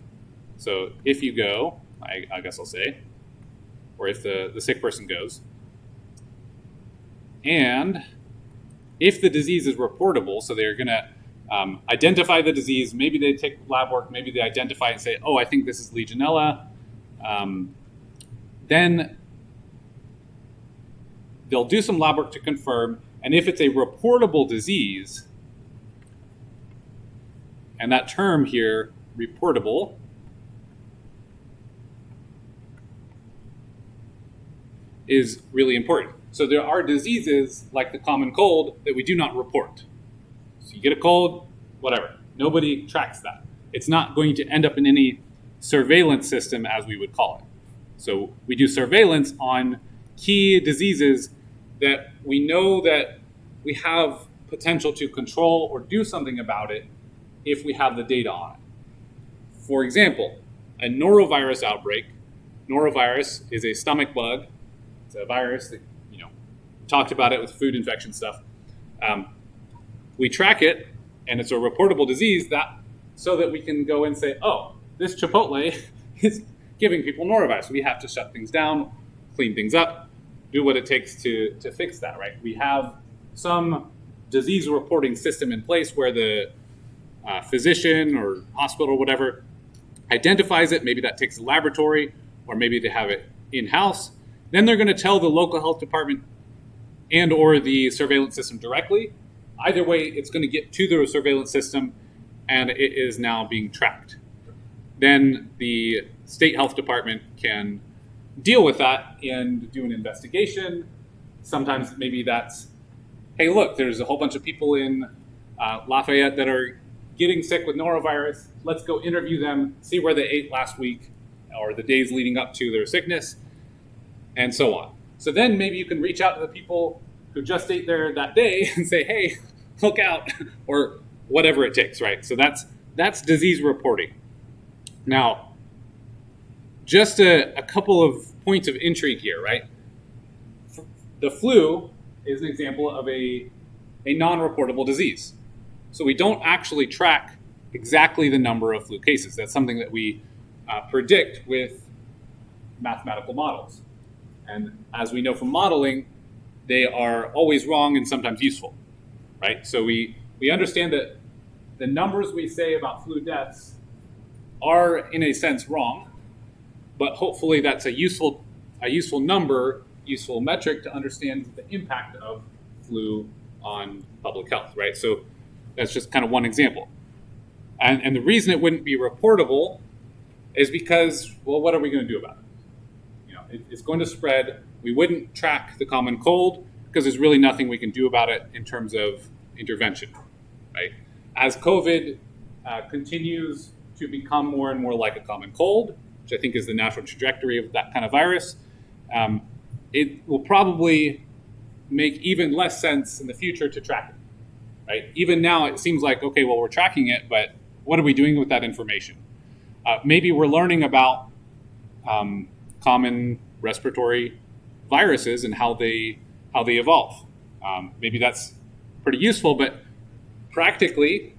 you go, I guess I'll say, or if the sick person goes, and if the disease is reportable, so they're going to identify the disease, maybe they take lab work, maybe they identify and say, oh, I think this is Legionella, then they'll do some lab work to confirm, and if it's a reportable disease, and that term here, reportable, is really important. So there are diseases like the common cold that we do not report. So you get a cold, whatever. Nobody tracks that. It's not going to end up in any surveillance system, as we would call it. So we do surveillance on key diseases that we know that we have potential to control or do something about it if we have the data on it. For example, a norovirus outbreak. Norovirus is a stomach bug. It's a virus that, talked about it with food infection stuff. We track it, and it's a reportable disease so that we can go and say, oh, this Chipotle is giving people norovirus. We have to shut things down, clean things up, do what it takes to fix that, right? We have some disease reporting system in place where the physician or hospital or whatever identifies it. Maybe that takes a laboratory, or maybe they have it in-house. Then they're going to tell the local health department and or the surveillance system directly. Either way, it's going to get to the surveillance system, and it is now being tracked. Then the state health department can deal with that and do an investigation. Sometimes maybe that's, hey, look, there's a whole bunch of people in Lafayette that are getting sick with norovirus. Let's go interview them, see where they ate last week or the days leading up to their sickness, and so on. So then maybe you can reach out to the people who just ate there that day and say, hey, look out, or whatever it takes, right? So that's disease reporting. Now, just a couple of points of intrigue here, right? The flu is an example of a non-reportable disease. So we don't actually track exactly the number of flu cases. That's something that we predict with mathematical models. And as we know from modeling, they are always wrong and sometimes useful, right? So we understand that the numbers we say about flu deaths are, in a sense, wrong, but hopefully that's a useful number, useful metric to understand the impact of flu on public health, right? So that's just kind of one example. And the reason it wouldn't be reportable is because, well, what are we going to do about it? It's going to spread. We wouldn't track the common cold because there's really nothing we can do about it in terms of intervention, right? As COVID continues to become more and more like a common cold, which I think is the natural trajectory of that kind of virus, it will probably make even less sense in the future to track it, right? Even now, it seems like, okay, well, we're tracking it, but what are we doing with that information? Maybe we're learning about common respiratory viruses and how they evolve. Maybe that's pretty useful, but practically,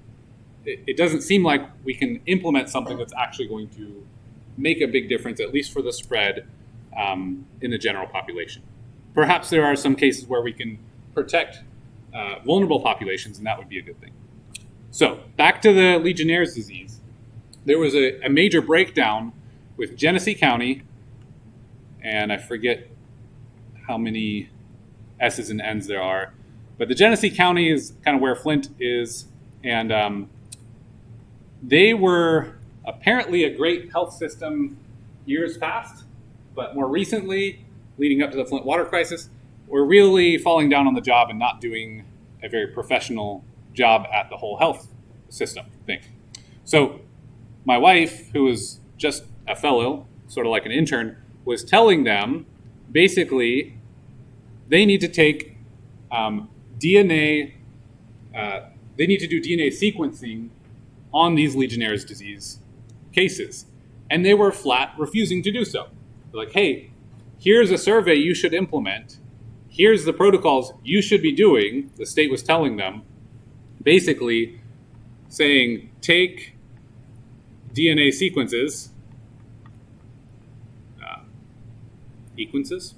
it doesn't seem like we can implement something that's actually going to make a big difference, at least for the spread in the general population. Perhaps there are some cases where we can protect vulnerable populations, and that would be a good thing. So back to the Legionnaire's disease. There was a major breakdown with Genesee County, and I forget how many S's and N's there are, but the Genesee County is kind of where Flint is, and they were apparently a great health system years past, but more recently, leading up to the Flint water crisis, we're really falling down on the job and not doing a very professional job at the whole health system thing. So my wife, who was just a fellow, sort of like an intern, was telling them basically they need to take DNA, they need to do DNA sequencing on these Legionnaire's disease cases. And they were flat refusing to do so. They're like, hey, here's a survey you should implement. Here's the protocols you should be doing. The state was telling them, basically saying, take DNA sequences, sequences?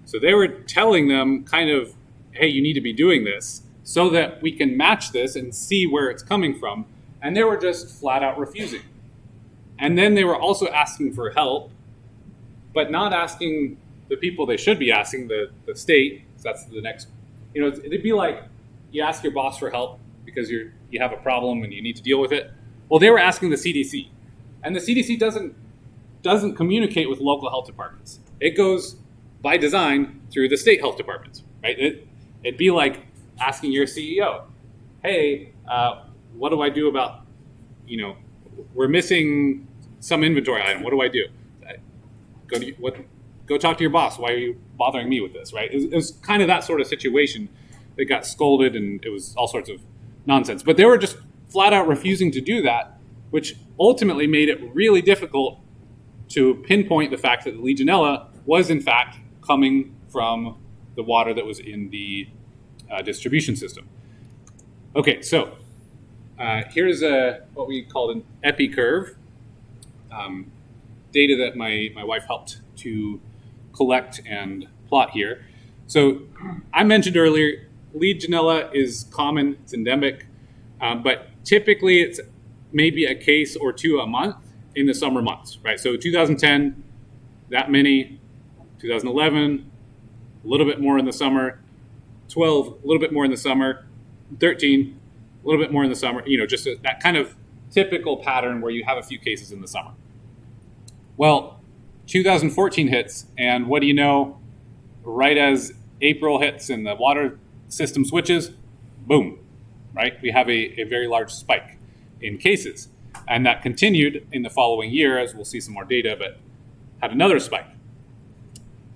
So they were telling them kind of, hey, you need to be doing this so that we can match this and see where it's coming from. And they were just flat out refusing. And then they were also asking for help, but not asking the people they should be asking, the state. So that's the next, it'd be like you ask your boss for help because you have a problem and you need to deal with it. Well, they were asking the CDC. And the CDC doesn't communicate with local health departments. It goes by design through the state health departments, right? It'd be like asking your CEO, hey, what do I do about, we're missing some inventory item. What do I do? Go talk to your boss. Why are you bothering me with this, right? It was kind of that sort of situation. They got scolded and it was all sorts of nonsense. But they were just flat out refusing to do that, which ultimately made it really difficult to pinpoint the fact that the Legionella was in fact coming from the water that was in the distribution system. Okay, so here's what we called an epi curve, data that my wife helped to collect and plot here. So I mentioned earlier, Legionella is common, it's endemic, but typically it's maybe a case or two a month in the summer months, right? So 2010, that many, 2011, a little bit more in the summer, 12, a little bit more in the summer, 13, a little bit more in the summer, just that kind of typical pattern where you have a few cases in the summer. Well, 2014 hits, and what do you know? Right as April hits and the water system switches, boom, right? We have a very large spike in cases. And that continued in the following year, as we'll see some more data, but had another spike.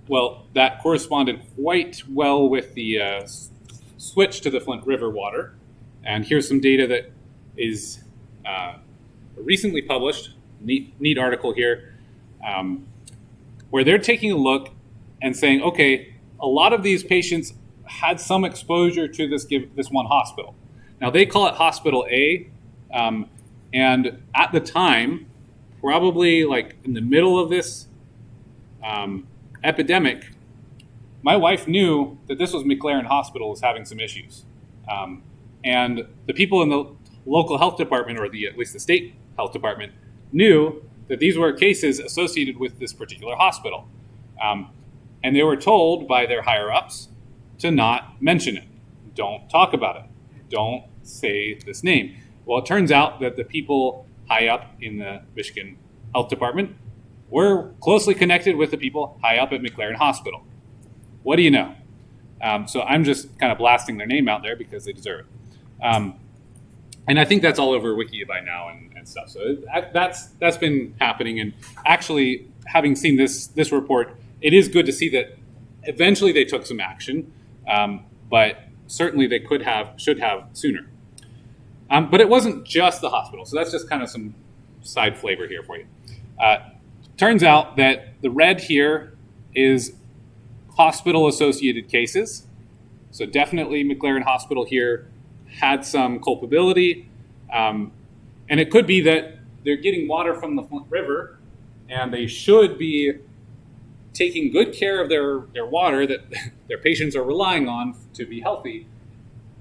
Well, that corresponded quite well with the switch to the Flint River water. And here's some data that is recently published, neat article here, where they're taking a look and saying, okay, a lot of these patients had some exposure to this one hospital. Now, they call it Hospital A, and at the time, probably like in the middle of this epidemic, my wife knew that this was McLaren Hospital was having some issues. And the people in the local health department, or at least the state health department, knew that these were cases associated with this particular hospital. And they were told by their higher-ups to not mention it. Don't talk about it. Don't say this name. Well, it turns out that the people high up in the Michigan Health Department were closely connected with the people high up at McLaren Hospital. What do you know? So I'm just kind of blasting their name out there because they deserve it. And I think that's all over Wiki by now and stuff. So that's been happening. And actually, having seen this report, it is good to see that eventually they took some action, but certainly they should have sooner. But it wasn't just the hospital. So that's just kind of some side flavor here for you. Turns out that the red here is hospital-associated cases, So definitely McLaren Hospital here had some culpability. And it could be that they're getting water from the Flint River and they should be taking good care of their water that their patients are relying on to be healthy.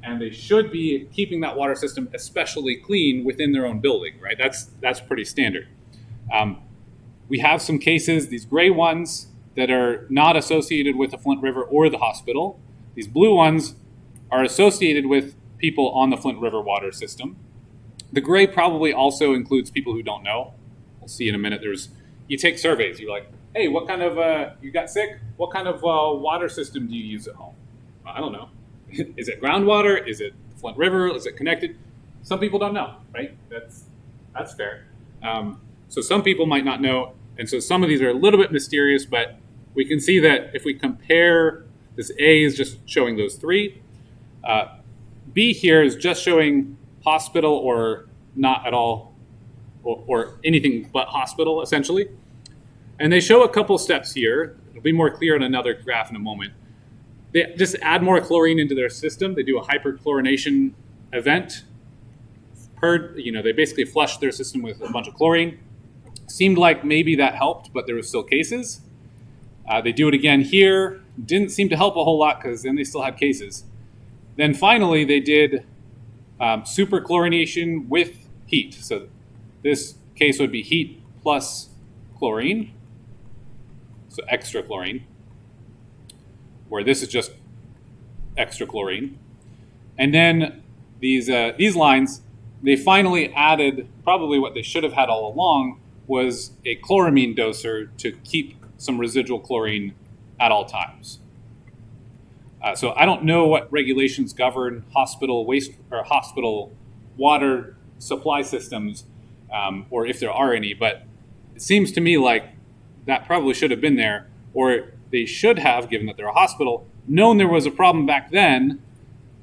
And they should be keeping that water system especially clean within their own building, right? That's pretty standard. We have some cases, these gray ones, that are not associated with the Flint River or the hospital. These blue ones are associated with people on the Flint River water system. The gray probably also includes people who don't know. We'll see in a minute. You take surveys. You're like, hey, what kind of, you got sick? What kind of water system do you use at home? I don't know. Is it groundwater? Is it Flint River? Is it connected? Some people don't know, right? That's fair. So some people might not know, and so some of these are a little bit mysterious, but we can see that if we compare, this A is just showing those three. B here is just showing hospital or not at all, or anything but hospital, essentially. And they show a couple steps here. It'll be more clear in another graph in a moment. They just add more chlorine into their system. They do a hyperchlorination event. They basically flushed their system with a bunch of chlorine. Seemed like maybe that helped, but there were still cases. They do it again here. Didn't seem to help a whole lot because then they still had cases. Then finally, they did superchlorination with heat. So this case would be heat plus chlorine, so extra chlorine, where this is just extra chlorine. And then these lines, they finally added probably what they should have had all along was a chloramine doser to keep some residual chlorine at all times. So I don't know what regulations govern hospital waste or hospital water supply systems, or if there are any, but it seems to me like that probably should have been there, or they should have, given that they're a hospital, known there was a problem back then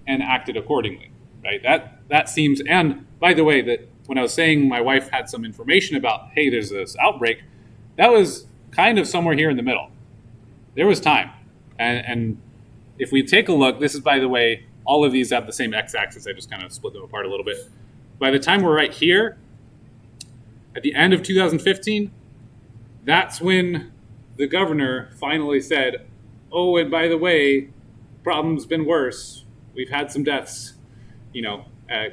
and acted accordingly, right? That seems, and by the way, that when I was saying my wife had some information about, hey, there's this outbreak, that was kind of somewhere here in the middle. There was time. And if we take a look, this is, by the way, all of these have the same x-axis. I just kind of split them apart a little bit. By the time we're right here, at the end of 2015, that's when the governor finally said, oh, and by the way, problem's been worse. We've had some deaths,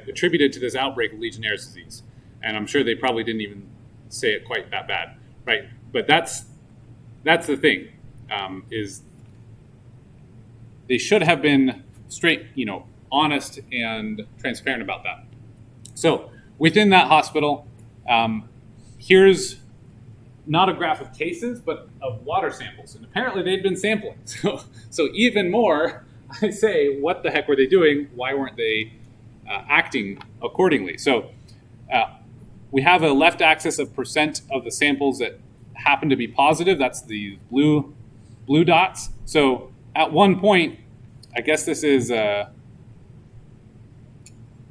attributed to this outbreak of Legionnaire's disease. And I'm sure they probably didn't even say it quite that bad, right? But that's the thing, is they should have been straight, honest and transparent about that. So within that hospital, here's not a graph of cases, but of water samples. And apparently they'd been sampling. So even more, I say, what the heck were they doing? Why weren't they acting accordingly? So we have a left axis of percent of the samples that happen to be positive. That's the blue dots. So at one point, I guess this is, I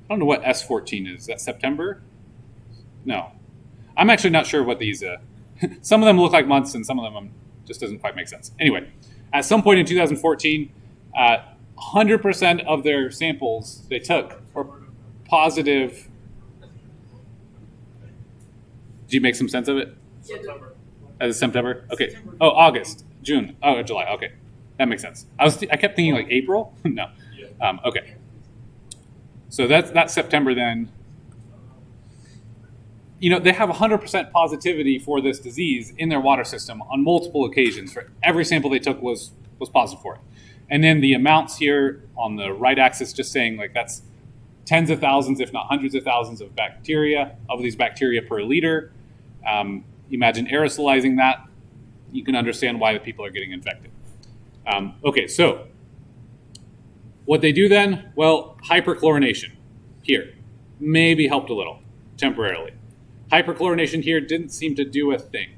don't know what S14 is. Is that September? No. I'm actually not sure what these, some of them look like months and some of them just doesn't quite make sense. Anyway, at some point in 2014, 100% of their samples they took were positive. Did you make some sense of it? September. As September? Okay. Oh, August, June. Oh, July. Okay. That makes sense. I kept thinking like April. No. Okay. So that's September then. They have 100% positivity for this disease in their water system on multiple occasions. For every sample they took was positive for it. And then the amounts here on the right axis just saying like that's tens of thousands, if not hundreds of thousands of these bacteria per liter. Imagine aerosolizing that. You can understand why the people are getting infected. Okay, so what they do then? Well, hyperchlorination here maybe helped a little temporarily. Hyperchlorination here didn't seem to do a thing.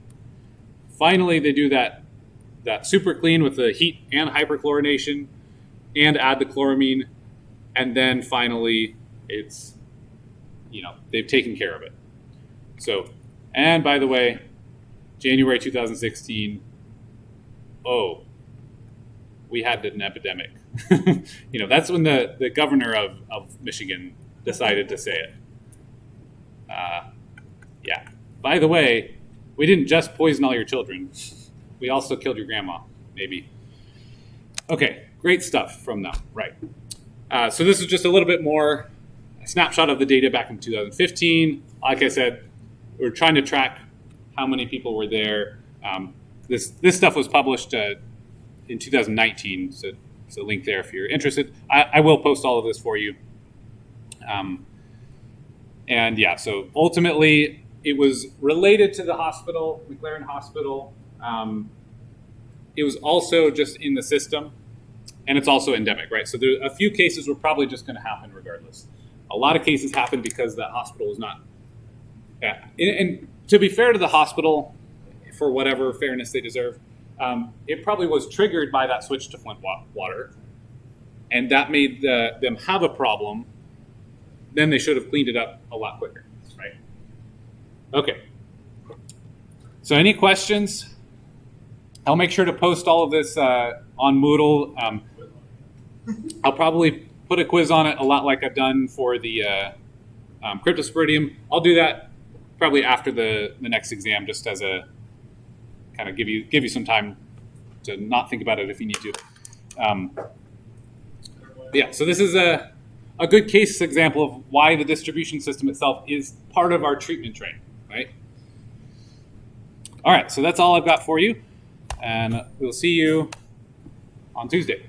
Finally, they do that super clean with the heat and hyperchlorination and add the chloramine. And then finally, it's, they've taken care of it. So, and by the way, January 2016, we had an epidemic That's when the governor of Michigan decided to say it. Yeah. By the way, we didn't just poison all your children. We also killed your grandma, maybe. Okay, great stuff from them. Right. So this is just a little bit more a snapshot of the data back in 2015. Like I said, we were trying to track how many people were there. This stuff was published in 2019, so it's a link there if you're interested. I will post all of this for you. And yeah, so ultimately it was related to the hospital, McLaren Hospital. It was also just in the system, and it's also endemic, right? So there a few cases were probably just going to happen regardless. A lot of cases happened because that hospital was not. Yeah, and to be fair to the hospital, for whatever fairness they deserve, it probably was triggered by that switch to Flint water, and that made them have a problem. Then they should have cleaned it up a lot quicker, right? Okay. So any questions? I'll make sure to post all of this on Moodle. I'll probably put a quiz on it a lot like I've done for the Cryptosporidium. I'll do that probably after the next exam, just as a kind of give you some time to not think about it if you need to. Yeah, so this is a good case example of why the distribution system itself is part of our treatment train, right? All right, so that's all I've got for you, and we'll see you on Tuesday.